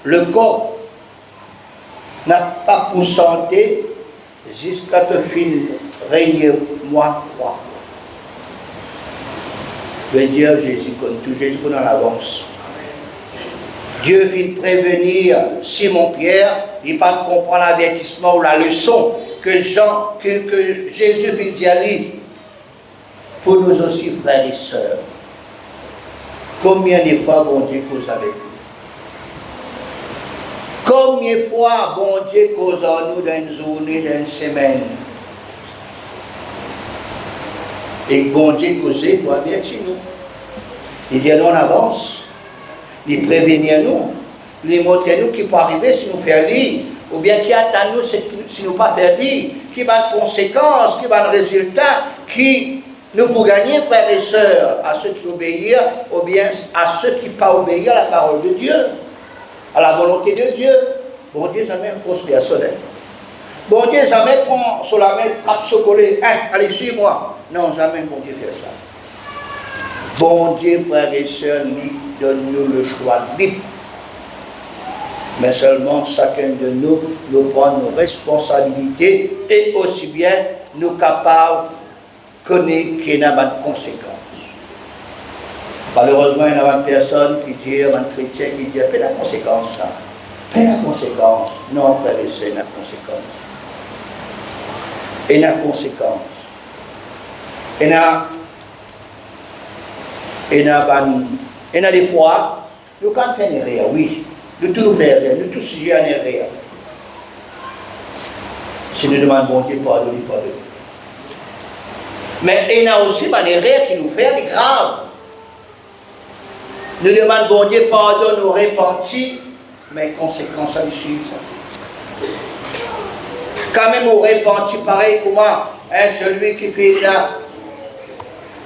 le corps n'a pas pour santé jusqu'à te finir régner moi, toi. Je veux dire, Jésus compte tout, Jésus compte en avance. Dieu vient prévenir Simon-Pierre, il va comprendre l'avertissement ou la leçon que Jésus vient dire pour nous aussi, frères et sœurs. Combien de fois, bon Dieu, cause avec nous? Combien de fois, bon Dieu, cause en nous dans une journée, dans une semaine? Et bon Dieu, cause doit avertir nous. Il dit en avance. Il prévenir nous, il montre nous qui peut arriver si nous faisons lire, ou bien qui attend nous si nous ne pas faire lire, qui va de conséquences, qui va de résultats, qui nous pour gagner, frères et sœurs, à ceux qui obéissent, ou bien à ceux qui ne pas obéir à la parole de Dieu, à la volonté de Dieu. Bon Dieu, ça met une fausse personne. Bon Dieu, jamais prend sur la main, frappe chocolat, allez, suis-moi. Non, jamais bon Dieu fait ça. Bon Dieu, frères et sœurs, donne-nous le choix libre. Mais seulement chacun de nous, nous prend nos responsabilités et aussi bien nous capables de connaître qu'il y a des conséquences. Malheureusement, il y a des personnes qui disent, des chrétiens qui disent, pas de conséquences. Pas de conséquences. Non, frères et sœurs, il y a des conséquences. Il y a des conséquences. Il y a des fois, nous quand faire rien, oui. Nous tout faire rien, nous tous sujet à rien. Si nous demandons bon Dieu, pardon. Mais il y a aussi des erreurs qui nous font grave. Nous demandons bon Dieu, pardon, nous repentis, mais conséquences à suivre ça. Quand même, on repentit pareil comment celui qui fait là.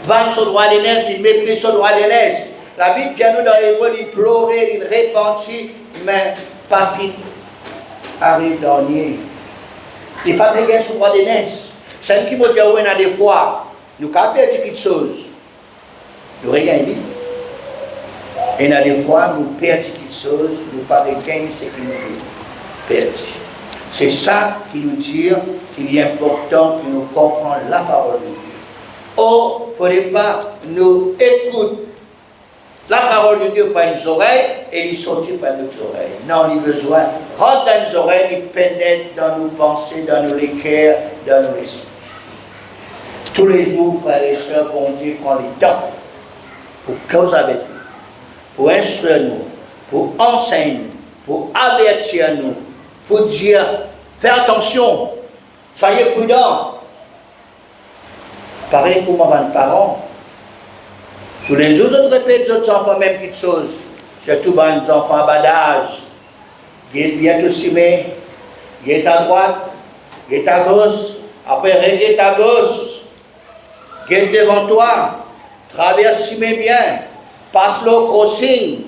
Vendre son droit d'aînesse, il méprise son droit d'aînesse. La Bible dit à nous dans les mots, il pleurait, il repentit, mais pas fini. Arrive dernier. Il n'a pas de son droit d'aînesse. C'est ce qui m'a dit, il y a des fois, nous avons perdu quelque chose. Nous rien dit. Et il y a des fois, nous perdons quelque chose, nous pas gagner ce qui nous perd. C'est ça qui nous dit qu'il est important que nous comprenions la parole de Dieu. Oh, il ne faudrait pas nous écouter la parole de Dieu par nos oreilles et il sortir par nos oreilles. Non, il a besoin de rentrer dans nos oreilles, il pénètre dans nos pensées, dans nos cœurs, dans nos esprits. Tous les jours, frères et sœurs, bon Dieu prend le temps pour causer avec nous, pour instruire nous, pour enseigner nous, pour avertir nous, pour dire, faites attention, soyez prudents. Pareil pour moi, mes parents. Tous les jours, je répète aux enfants même quelque chose. Surtout les enfants à bas d'âge. Ils sont bientôt simés. Ils sont à droite. Ils sont à gauche. Après, ils sont à gauche. Ils sont devant toi. Traverse simé bien. Passe le crossing.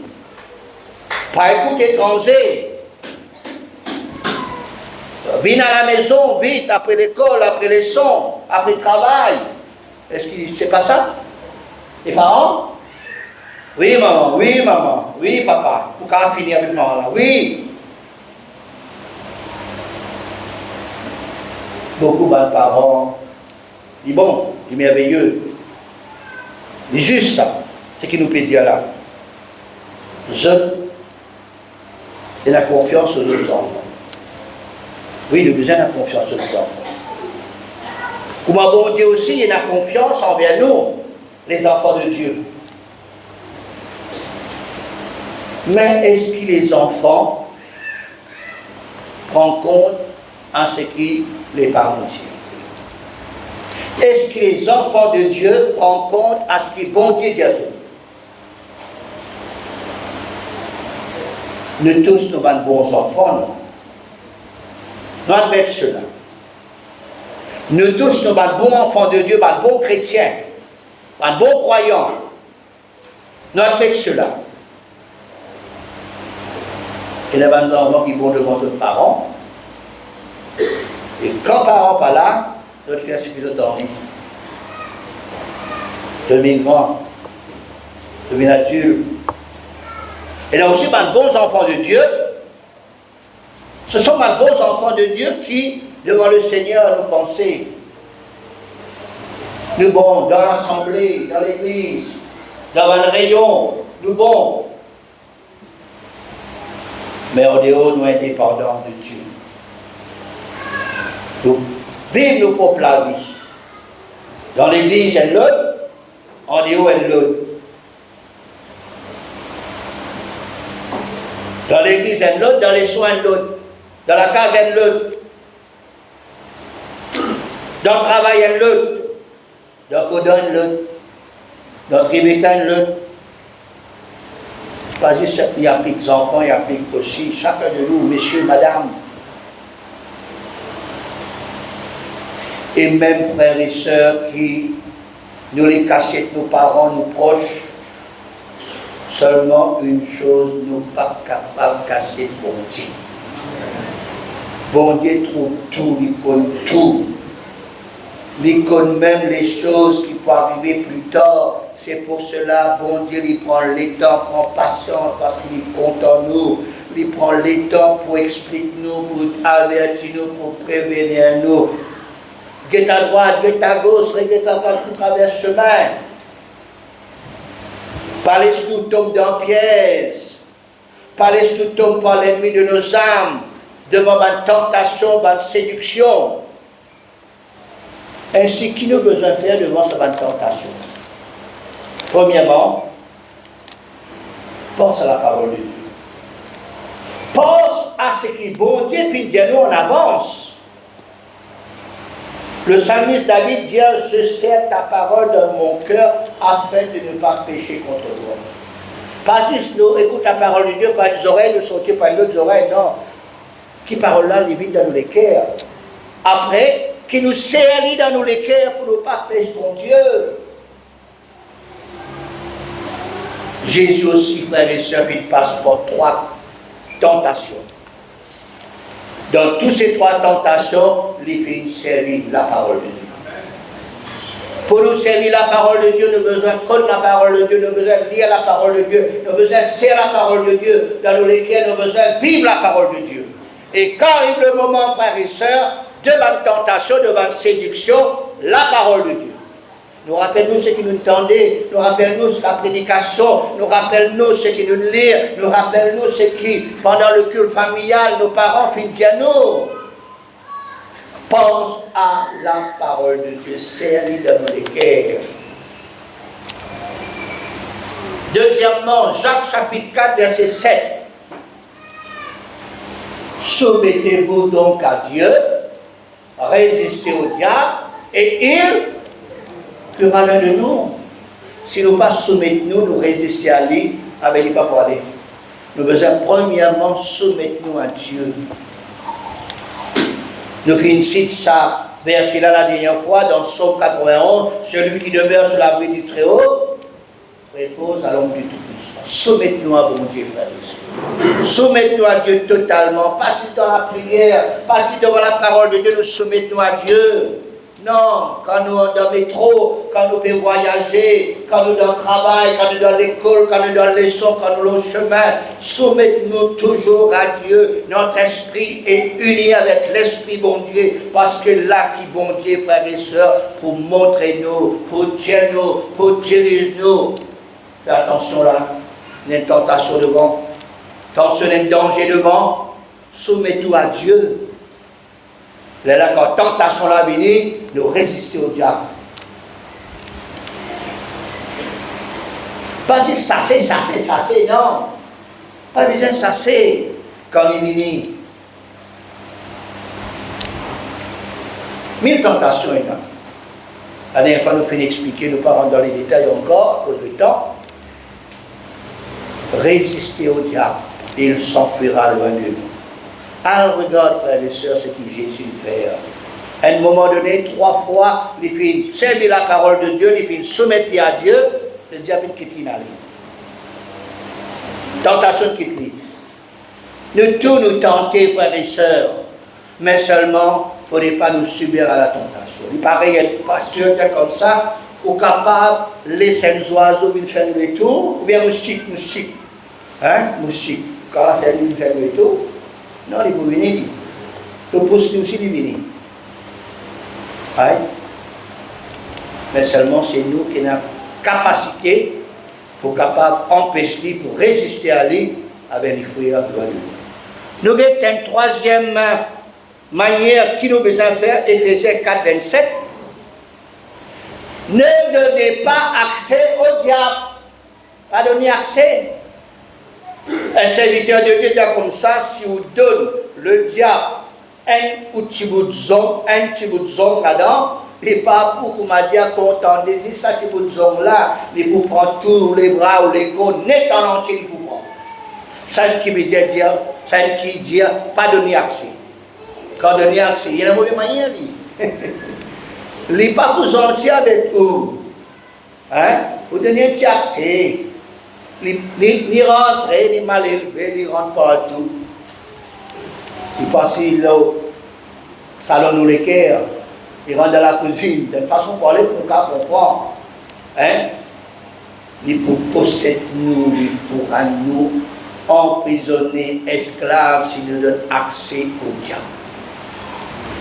Pas écouter étranger. Viens à la maison, vite, après l'école, après les sons, après le travail. Est-ce que c'est pas ça? Les parents? Oui, maman, oui, papa. Vous pouvez finir avec maman là? Oui. Beaucoup de parents disent bon, c'est merveilleux. C'est juste ça, ce qui nous peut dire là. Je ai la confiance aux autres enfants. Oui, nous avons la confiance aux autres enfants. Comment bon Dieu aussi, il a confiance envers nous, les enfants de Dieu. Mais est-ce que les enfants prennent compte à ce que les parents disent? Est-ce que les enfants de Dieu prennent compte à ce que bon Dieu dit à eux? Nous tous, nous sommes bons enfants, non? Nous admettons cela. Nous tous, nous sommes bons enfants de Dieu, bons chrétiens, bons croyants. Nous admettons cela. Et il y a des enfants qui vont devant leurs parents. Et quand les parents ne sont pas là, nous faisons ce qu'ils ont envie. de migrants, de nature. Et là aussi, de bons enfants de Dieu, ce sont de bons enfants de Dieu qui, devant le Seigneur, nous pensent. Nous bons dans l'assemblée, dans l'église, dans un rayon, nous bons. Mais en dehors, nous indépendants de Dieu. Nous vivons nos propres la vie. Dans l'église, elle l'autre, en dehors, elle l'autre. Dans l'église, elle l'autre, dans les soins, elle l'autre. Dans la case, elle l'autre. Dans le travail, elle l'autre. Dans le codon, elle l'autre. Dans le Rebecca, elle l'autre. Pas juste, il applique les enfants, il applique aussi chacun de nous, messieurs, madame. Et même frères et sœurs qui nous les cassettes, nos parents, nos proches, seulement une chose, nous pas capables de casser bon Dieu. Bon Dieu trouve tout, il connaît tout. Il connaît même les choses qui peuvent arriver plus tard. C'est pour cela, bon Dieu, il prend le temps, prend patience, parce qu'il est content de nous. Il prend le temps pour expliquer nous, pour avertir nous, pour prévenir nous. Guette à droite, guette à gauche, guette à droite, pour traverser le chemin. Par l'esprit tombe dans pièce. Par l'esprit tombe par l'ennemi de nos âmes, devant une tentation, une séduction. Ainsi, qui nous a besoin de faire devant cette tentation? Premièrement, pense à la parole de Dieu. Pense à ce qui est bon Dieu, puis dis-nous en avance. Le psalmiste David dit, je sers ta parole dans mon cœur afin de ne pas pécher contre toi. Pas juste nous écoute la parole de Dieu par les oreilles, ne sortir par les autres oreilles, non. Qui parole-là, les vit dans nos cœurs. Après, qui nous serrit dans nos cœurs pour ne pas pécher contre Dieu. Jésus aussi, frères et sœurs, il passe par 3 tentations. Dans toutes ces 3 tentations, les filles servir la parole de Dieu. Pour nous servir la parole de Dieu, nous avons besoin de connaître la parole de Dieu, nous avons besoin de lire la parole de Dieu, nous avons besoin de servir la parole de Dieu, dans lesquels nous avons besoin de vivre la parole de Dieu. Et quand arrive le moment, frères et sœurs, devant une tentation, devant une séduction, la parole de Dieu. Nous rappelons-nous ce qui nous tendait, nous rappelons-nous la prédication, nous rappelons-nous ce qui nous lit, nous rappelons-nous ce qui, pendant le culte familial, nos parents finissent à nous. Pense à la parole de Dieu, serre-lui dans nos cœurs. Deuxièmement, Jacques chapitre 4, verset 7. Soumettez-vous donc à Dieu, résistez au diable, et il fera l'un de nous. Si nous ne pas soumettons, nous résister à lui, il n'est pas pour aller. Nous devons premièrement soumettre nous à Dieu. Nous finissons ça, verset là la dernière fois, dans Psaume 91, celui qui demeure sur l'abri du Très-Haut, repose à l'ombre du Tout-Puissant. Soumettez-nous à bon Dieu, frères et sœurs. Soumettez-nous à Dieu totalement, pas si dans la prière, pas si devant la parole de Dieu, nous soumettons à Dieu. Non, quand nous sommes dans le métro, quand nous pouvons voyager, quand nous sommes dans le travail, quand nous sommes dans l'école, quand nous sommes dans le leçon, quand nous sommes au chemin, soumettons-nous toujours à Dieu. Notre esprit est uni avec l'esprit bon Dieu, parce que là qui bon Dieu, frères et sœurs, pour montrer nous, pour dire nous, pour diriger nous. Fais attention là, il y a une tentation devant, attention, il y a un danger devant, soumettez-nous à Dieu. Là, quand tentation là venue, nous résister au diable. Pas si ça c'est, non. Pas besoin de ça c'est quand il est venu. 1000 tentations il y a. La dernière fois, nous finissons d'expliquer, nous ne pas rentrer dans les détails encore, à cause du temps. Résister au diable, et il s'enfuira loin de nous. Alors regarde, frères et sœurs, ce que Jésus fait. À un moment donné, 3 fois, il fait servir la parole de Dieu, il fait soumettre à Dieu, le diable quitte l'inali. Tentation quitte lui. Nous tous nous tenter, frères et sœurs, mais seulement, il ne faudrait pas nous subir à la tentation. Il paraît être pasteur comme ça, ou capable de laisser les oiseaux venir faire le tour, ou bien moustique. Hein? Moustique. Quand on fait le tour, non, il faut venir. Le pousse aussi, il venir. Mais seulement c'est nous qui avons la capacité pour capable empêcher, pour résister à lui avec les frères de Dieu. Nous avons une troisième manière qui nous besoin de faire, Éphésiens 4, 27. Ne donnez pas accès au diable. Pas donner accès. Un serviteur de Dieu dit comme ça, si vous donnez le diable un petit bout de zone là-dedans, et pas pour qu'on m'a dit qu'on entendait ça, petit bout de zone là, mais pour prendre tous les bras ou les côtes, net en entier pour prendre. Ça qui veut dire, ça qui dit, pas donner accès. Quand donner accès, il y a une mauvaise manière, il n'est pas vous entier avec vous. Hein? Vous donnez un petit accès. Ni rentrer, ni mal élevé, ni rentre partout. Il passe là au salon ou l'équerre, il rentre dans la cuisine, d'une façon pour aller pour qu'à comprendre. Hein? Il pour posséder nous, il pour nous emprisonner, esclaves, s'il nous donne accès au diable.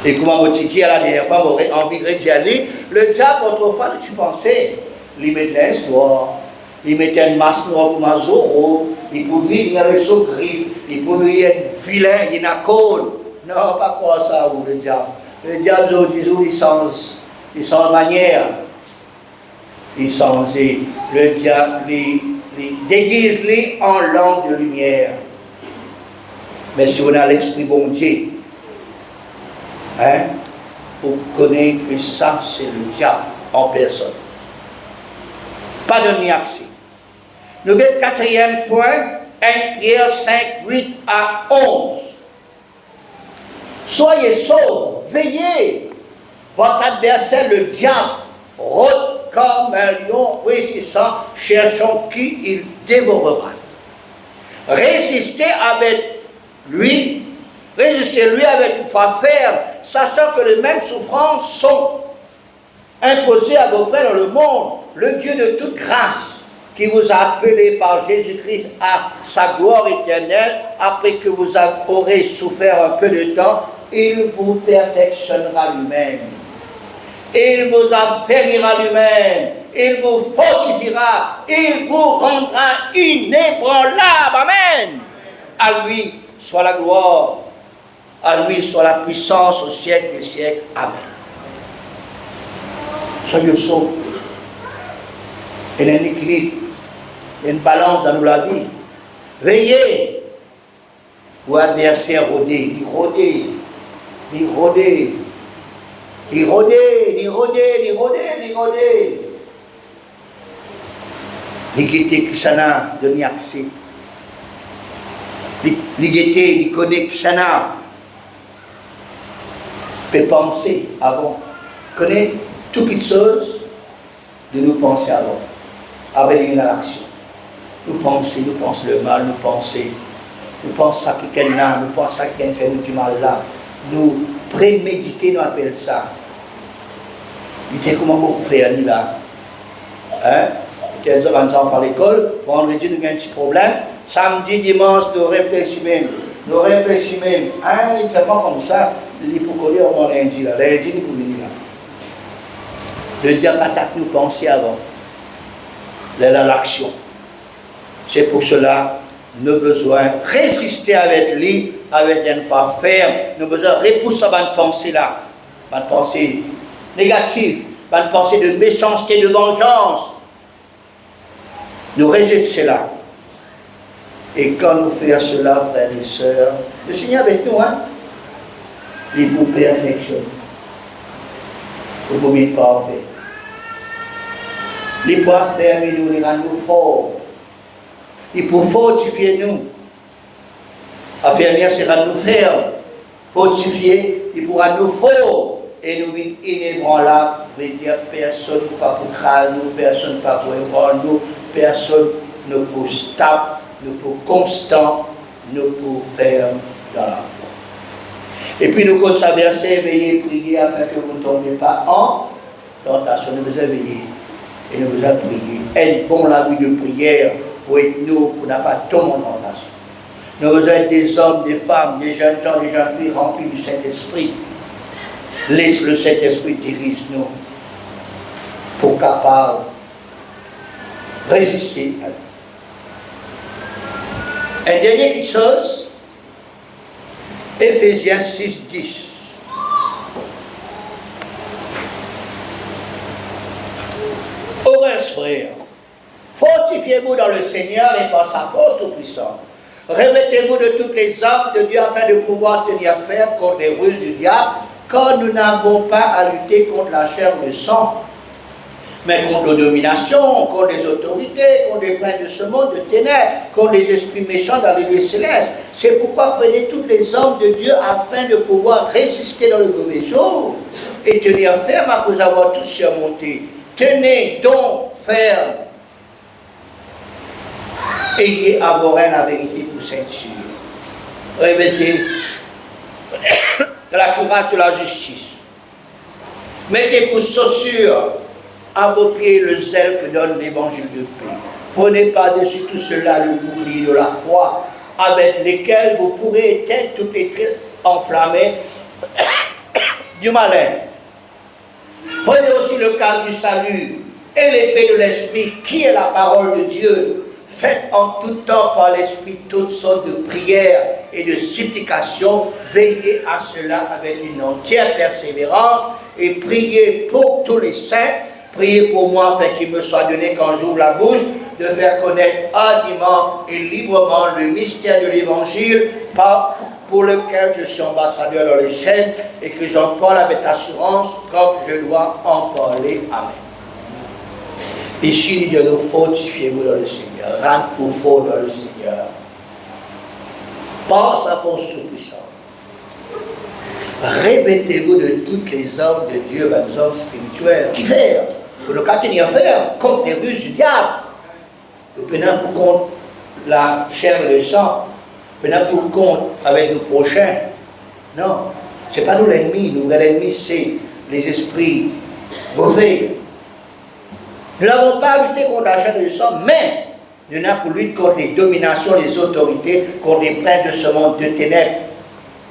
Et comment vous dites à la dernière fois, vous aurez envie d'y aller, le diable, autrefois, tu pensais, il met de l'histoire. Il mettait une masse noire comme un Zorro, il pouvait venir avec son griffe, il pouvait être vilain, il n'a col. Non, pas quoi ça, ou le diable. Le diable, ils sont manière. Ils sont, le diable, les déguise en langue de lumière. Mais si on a l'esprit bon Dieu, hein, vous connaissez que ça, c'est le diable en personne. Pas de accès. Nous avons le quatrième point, 1 Pierre 5, 8 à 11. Soyez sobres, veillez. Votre adversaire, le diable, rôde comme un lion résistant, cherchant qui il dévorera. Résistez lui avec une foi ferme, sachant que les mêmes souffrances sont imposées à vos frères dans le monde. Le Dieu de toute grâce, qui vous a appelé par Jésus-Christ à sa gloire éternelle, après que vous aurez souffert un peu de temps, il vous perfectionnera lui-même. Il vous affermira lui-même. Il vous fortifiera. Il vous rendra inébranlable. Amen. À lui soit la gloire. À lui soit la puissance au siècle des siècles. Amen. Soyez sauvés. Il y a un équilibre, il y a une balance dans la vie. Veillez. Vos adversaires rôder, il rôder. Il guette qui s'en a donné accès. Il guette, il connaît qui s'en a. Peut penser avant. Connaît toute petite chose de nous penser avant. Avec une action. Nous pensons le mal, nous pensons à quelqu'un, nous pensons à quelqu'un qui fait du mal là. Nous préméditer, nous appelons ça. Il dit comment vous faire là? Hein? Quelques enfants à l'école, vendredi nous avons un petit problème, samedi, dimanche, nous réfléchissons même. Hein, il ne fait pas comme ça, il faut qu'on on lundi là, lundi nous pouvons venir là. Le diable attaque nous penser avant. L'action. C'est pour cela nous avons besoin de résister avec lui, avec une foi ferme. Nous avons besoin de repousser cette pensée-là, cette pensée négative, cette pensée de méchanceté, de vengeance. Nous rejetons cela. Et quand nous faisons cela, frères et sœurs, le Seigneur avec nous, hein, il vous perfectionne. Vous ne pouvez pas faire. Il peut faire, mais nous les rendons forts. Il peut fortifier nous. Affermir, c'est rendre nous fermes. Fortifier, il pourra nous forts. Et nous vivons inébranlables. Veut dire personne ne peut pas pour craser nous, personne ne peut pas pour ébranler nous, personne ne peut stable, ne peut constant, ne peut ferme dans la foi. Et puis nous continuons à verser, veiller, prier afin que vous ne tombiez pas en tentation. Nous devons veiller. Et nous besoin de prier. Être bon la vie de prière pour être nous, pour n'a pas tomber en tentation. Nous avons besoin des hommes, des femmes, des jeunes gens, des jeunes filles remplis du Saint-Esprit. Laisse le Saint-Esprit dirige nous pour capable résister à lui. Et dernière petite chose, Éphésiens 6, 10. Heureux frères, fortifiez-vous dans le Seigneur et par sa force toute puissante. Revêtez-vous de toutes les armes de Dieu afin de pouvoir tenir ferme contre les ruses du diable, car nous n'avons pas à lutter contre la chair ou le sang, mais contre les dominations, contre les autorités, contre les princes de ce monde de ténèbres, contre les esprits méchants dans les lieux célestes. C'est pourquoi prenez toutes les armes de Dieu afin de pouvoir résister dans le mauvais jour et tenir ferme après avoir tout surmonté. Tenez donc ferme. Ayez à vos reins la vérité pour ceinture. Revêtez de la courage de la justice. Mettez pour chaussure à vos pieds le zèle que donne l'évangile de paix. Prenez par-dessus tout cela le bouclier de la foi, avec lesquels vous pourrez éteindre toutes les traits enflammées du malin. Prenez aussi le casque du salut et l'épée de l'esprit, qui est la parole de Dieu. Faites en tout temps par l'esprit toutes sortes de prières et de supplications. Veillez à cela avec une entière persévérance et priez pour tous les saints. Priez pour moi afin qu'il me soit donné quand j'ouvre la bouche de faire connaître hardiment et librement le mystère de l'évangile pour lequel je suis ambassadeur dans les chaînes et que j'en parle avec assurance comme je dois en parler. Amen. Ici, Dieu nous fortifiez-vous dans le Seigneur, rendez-vous fort dans le Seigneur, par sa force toute-puissante. Répétez-vous de toutes les œuvres de Dieu, les hommes spirituels, qui faire, pour le cas tenir ferme, contre les ruses du diable, pendant pour contre la chair et le sang, pendant pour contre avec nos prochains. Non, ce n'est pas nous l'ennemi, nous l'ennemi c'est les esprits mauvais. Nous n'avons pas lutté contre la chair et le sang, mais nous n'avons pas lutté contre les dominations, les autorités, contre les princes de ce monde de ténèbres,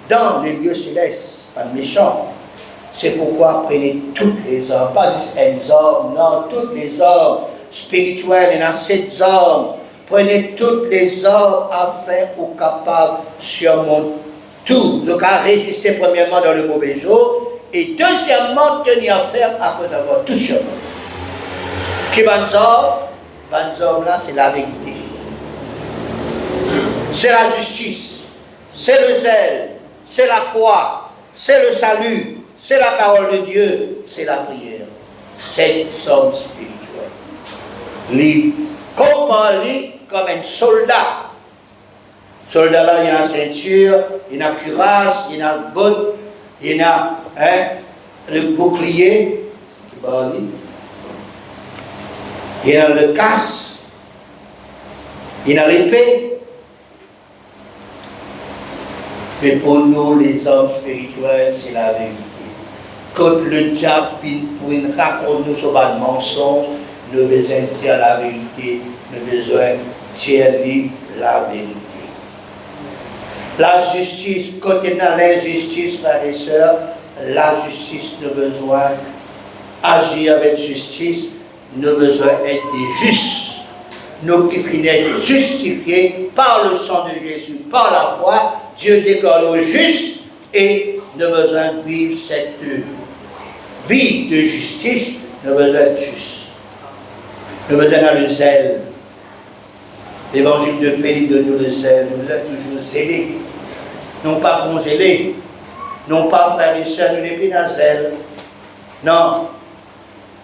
dans les lieux célestes, pas de méchants. C'est pourquoi prenez toutes les armes, pas juste une arme, non, toutes les armes spirituelles, il y en a 7 armes. Prenez toutes les armes afin qu'on capable de surmonter tout. Donc à résister premièrement dans le mauvais jour, et deuxièmement tenir ferme après avoir tout surmonté. Qui banzor là, c'est la vérité. C'est la justice, c'est le zèle, c'est la foi, c'est le salut, c'est la parole de Dieu, c'est la prière. C'est somme spirituelle. Comparez comme un soldat. Soldat là, il y a une ceinture, il y a une cuirasse, il y a une botte, il y a le bouclier. Il y a le casque, il y a l'épée. Mais pour nous, les hommes spirituels, c'est la vérité. Quand le diable pour une raconte nous sur un mensonge, nous devons dire la vérité, nous devons dire la vérité. La justice, quand il y a l'injustice, frères et sœurs, la justice, nous devons besoin d'agir avec justice. Nous avons besoin d'être des justes. Nous qui finissons justifiés par le sang de Jésus, par la foi, Dieu déclare nous justes et nous avons besoin de vivre cette vie de justice. Nous avons besoin d'être justes. Nous avons besoin de le zèle. L'évangile de paix de nous le zèle. Nous devons toujours zélés. Non pas bon zélés. Non pas frères et sœurs, nous n'avons plus dans zèle. Non.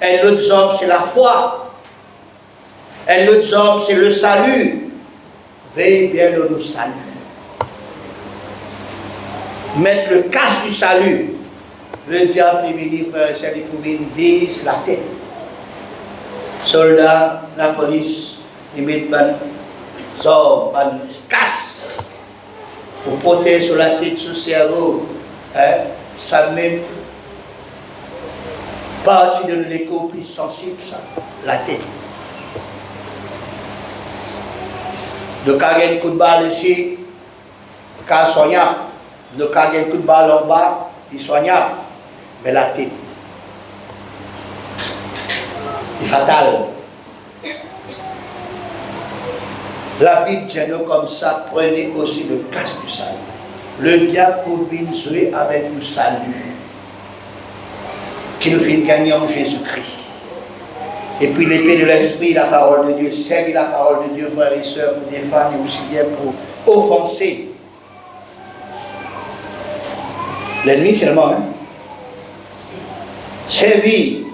Et l'autre homme, c'est la foi. Et l'autre homme, c'est le salut. Veillez bien de nous salut. Mettre le casque du salut. Le diable est venu, frère et sœur, il pouvait vise la tête. Soldats, la police, ils mettent un casque pour porter sur la tête, sur le cerveau. Ça même partie de l'école. beaucoup plus sensible, ça, la tête. Donc, quand il y a un coup de balle ici, quand soignable. Donc, quand il y a un coup de balle en bas, il est soignable. Mais la tête, c'est fatal. La Bible dit nous comme ça, prenez aussi le casque du salut. Le diable vient jouer avec le salut, qui nous fait gagner en Jésus-Christ. Et puis l'épée de l'esprit, la parole de Dieu, servir la parole de Dieu, frères et sœurs, pour défendre et aussi bien pour offenser. L'ennemi seulement, hein? Servir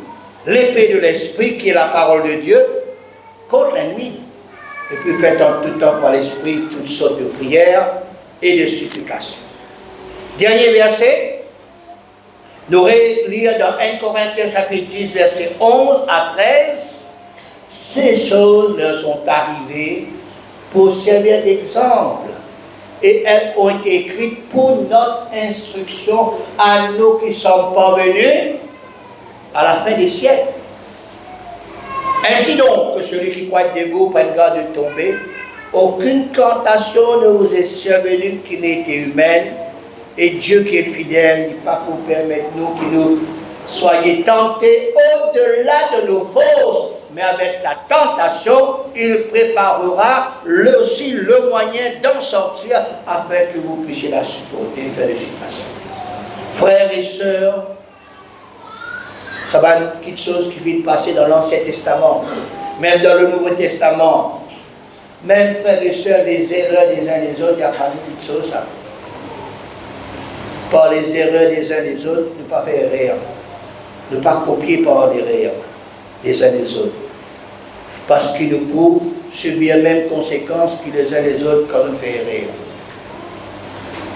l'épée de l'esprit, qui est la parole de Dieu, contre l'ennemi. Et puis faites en tout temps par l'esprit toutes sortes de prières et de supplications. Dernier verset. Nous lire dans 1 Corinthiens chapitre 10, verset 11 à 13. Ces choses leur sont arrivées pour servir d'exemple. Et elles ont été écrites pour notre instruction à nous qui sommes parvenus à la fin des siècles. Ainsi donc, que celui qui croit debout prenne garde de tomber, aucune tentation ne vous est survenue qui n'ait été humaine, et Dieu qui est fidèle n'est pas pour permettre nous que nous soyons tentés au-delà de nos forces, mais avec la tentation, il préparera aussi le moyen d'en sortir afin que vous puissiez la supporter. Félicitations. Frères et sœurs, ça va être une petite chose qui vient de passer dans l'Ancien Testament, même dans le Nouveau Testament. Même, frères et sœurs, les erreurs des uns des autres, il n'y a pas une petite chose, ça. Par les erreurs des uns des autres, ne pas faire erreur. Ne pas copier par l'erreur des uns des autres. Parce qu'il nous court subir les mêmes conséquences que les uns des autres quand on fait erreur.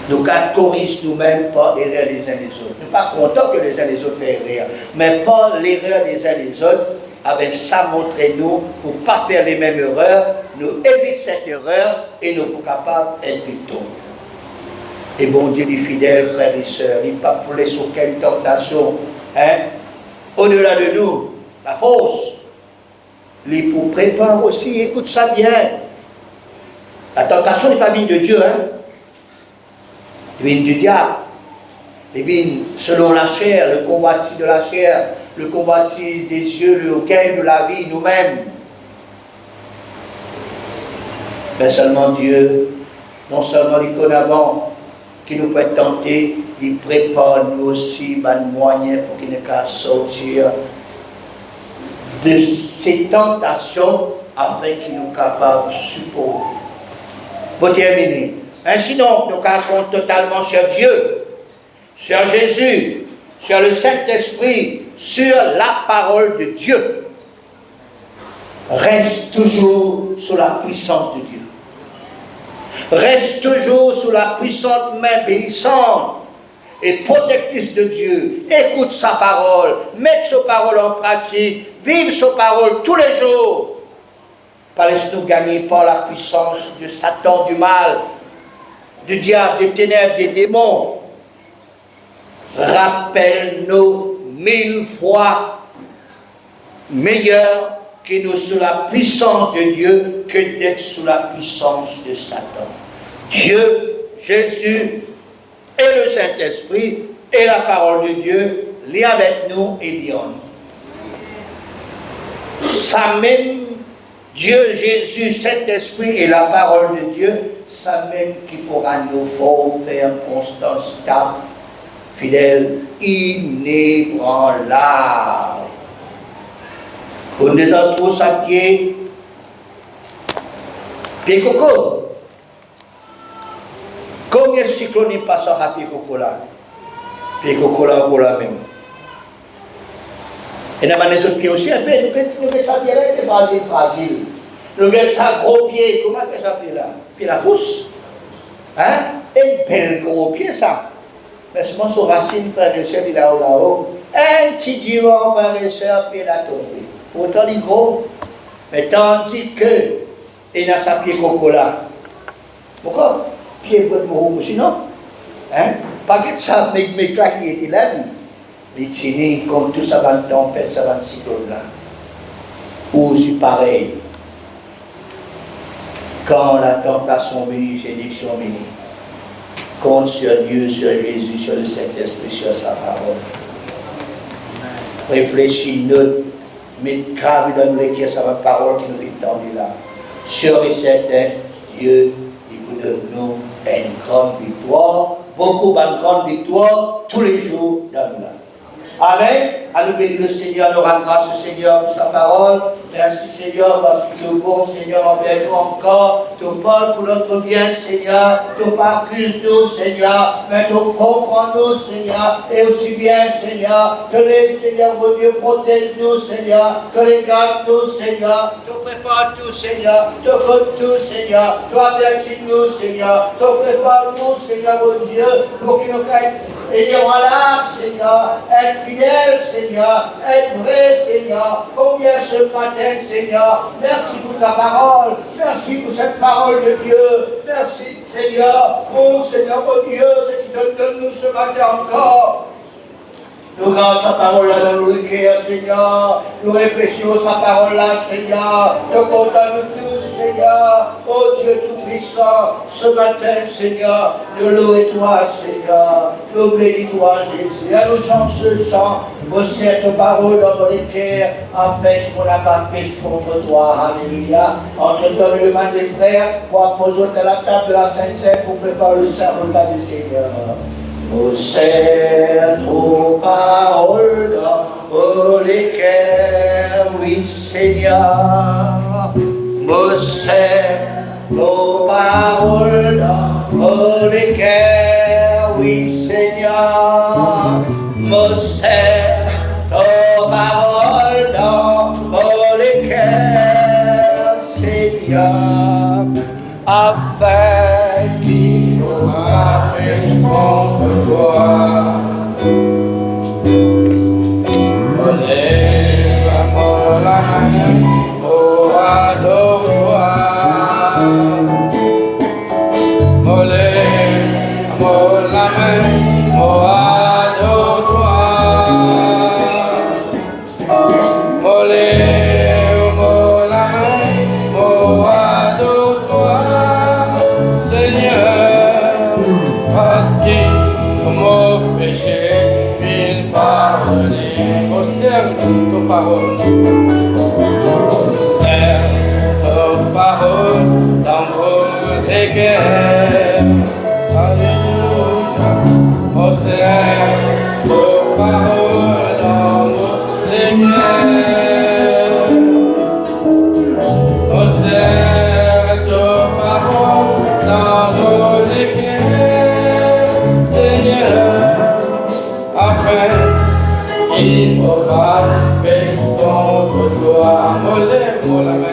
Nous corrigeons nous-mêmes par l'erreur des uns des autres. Nous ne sommes pas contents que les uns des autres fassent erreur. Mais par l'erreur des uns des autres, avec ça, montrez-nous pour ne pas faire les mêmes erreurs, nous évitons cette erreur et nous sommes capables d'être victorieux. Et bon Dieu du fidèle, frères et sœurs, il n'est pas pour laisser aucune tentation. Hein? Au-delà de nous, la fausse. Il pour préparer aussi, écoute ça bien. La tentation n'est pas venue de Dieu, hein? Elle vient du diable. Elle vient selon la chair, le convoitise de la chair, le convoitise des yeux, le gain de la vie, nous-mêmes. Mais seulement Dieu, non seulement il connaît avant, qui nous peut tenter, il prépare nous aussi un moyen pour qu'il ne puisse sortir de ces tentations afin qu'il nous capable de supporter. Pour terminer, ainsi donc, nous comptons totalement sur Dieu, sur Jésus, sur le Saint-Esprit, sur la parole de Dieu. Reste toujours sous la puissance de Dieu. Reste toujours sous la puissante main bénissante et protectrice de Dieu. Écoute sa parole, mets sa parole en pratique, vive sa parole tous les jours. Laisse-nous gagner par la puissance de Satan, du mal, du diable, des ténèbres, des démons. Rappelle-nous 1000 fois meilleur que nous sous la puissance de Dieu que d'être sous la puissance de Satan. Dieu, Jésus et le Saint-Esprit et la parole de Dieu, lis avec nous et dis-nous. Ça même Dieu, Jésus, Saint-Esprit et la parole de Dieu, ça même qui pourra nous faire constant, stable, fidèle, inébranlable. On les a tous à pied coco. Combien de cyclones passent à pied coco là? Pied coco là pour la même. Et dans les autres pieds aussi, nous avons ça bien là, c'est facile. Nous avons ça gros pied, comment ça s'appelle là? Puis la fousse. Hein? Et un bel gros pied ça. Mais seulement son racine, frère et soeur, il est là-haut. Un petit divan, frère et soeur, puis il a tombé. Autant il est gros. Mais tandis que, il a sa pied coco là. Pourquoi? Pied pour être mort aussi, non? Hein? Pas que ça, mes claques qui étaient là, Litini, comme tout ça va tempête, ça va cyclone là. Ou c'est pareil. Quand la tentation venue, séduction venue, compte sur Dieu, sur Jésus, sur le Saint-Esprit, sur sa parole. Réfléchis, note, mets grave dans nous les sa parole qui nous est tendue là. Sûr et certain, Dieu, il vous donne nous une grande victoire, beaucoup de grande victoire, tous les jours dans nous là. Amen. À nous bénir le Seigneur, nous rendre grâce au Seigneur pour sa parole. Merci Seigneur parce que tu es bon Seigneur envers nous encore. Tu parles pour notre bien Seigneur. Tu accuses nous Seigneur. Mais tu comprends nous Seigneur. Et aussi bien Seigneur. Que les Seigneur, mon Dieu, protège nous Seigneur. Que les garde nous Seigneur. Tu prépares tout Seigneur. Tu comptes tout Seigneur. Tu avertis nous Seigneur. Tu prépares nous Seigneur mon Dieu. Pour qu'il nous gagne. Et dire voilà, Seigneur, être fidèle, Seigneur, être vrai, Seigneur. Combien ce matin, Seigneur, merci pour ta parole, merci pour cette parole de Dieu, merci, Seigneur, oh Seigneur, mon Dieu, ce qui te donne nous ce matin encore. Nous gardons sa parole là dans nos cœurs, Seigneur. Nous réfléchissons sa parole là, Seigneur. Nous comptons tous, Seigneur. Oh Dieu Tout-Puissant, ce matin, Seigneur, nous louons toi, Seigneur. Nous bénissons toi, Jésus. Et nous chantons ce chant, vos cette parole dans nos cœurs, afin qu'on n'a pas péché contre toi. Alléluia. Entre-temps, le demande des frères pour apposer à la table de la Sainte-Seine pour préparer le serment du Seigneur. Ô c'est aux paroles dans les cœurs, oui Seigneur. Ô c'est aux paroles dans les cœurs, oui Seigneur. Ô c'est aux paroles dans les cœurs, Seigneur. Afin qu'il n'aura péché contre toi. Lève mon la main, oh adore-toi. Lève mon la main, oh adore-toi. Lève mon la main, oh adore-toi. Seigneur, parce que mon péché, il pardonne. Observe nos paroles. Observe nos paroles dans vos cœurs. Alléluia. Observe nos paroles dans vos cœurs. Observe nos paroles dans vos cœurs, Seigneur, afin il n'aura péché contre toi. Mollet, mollet.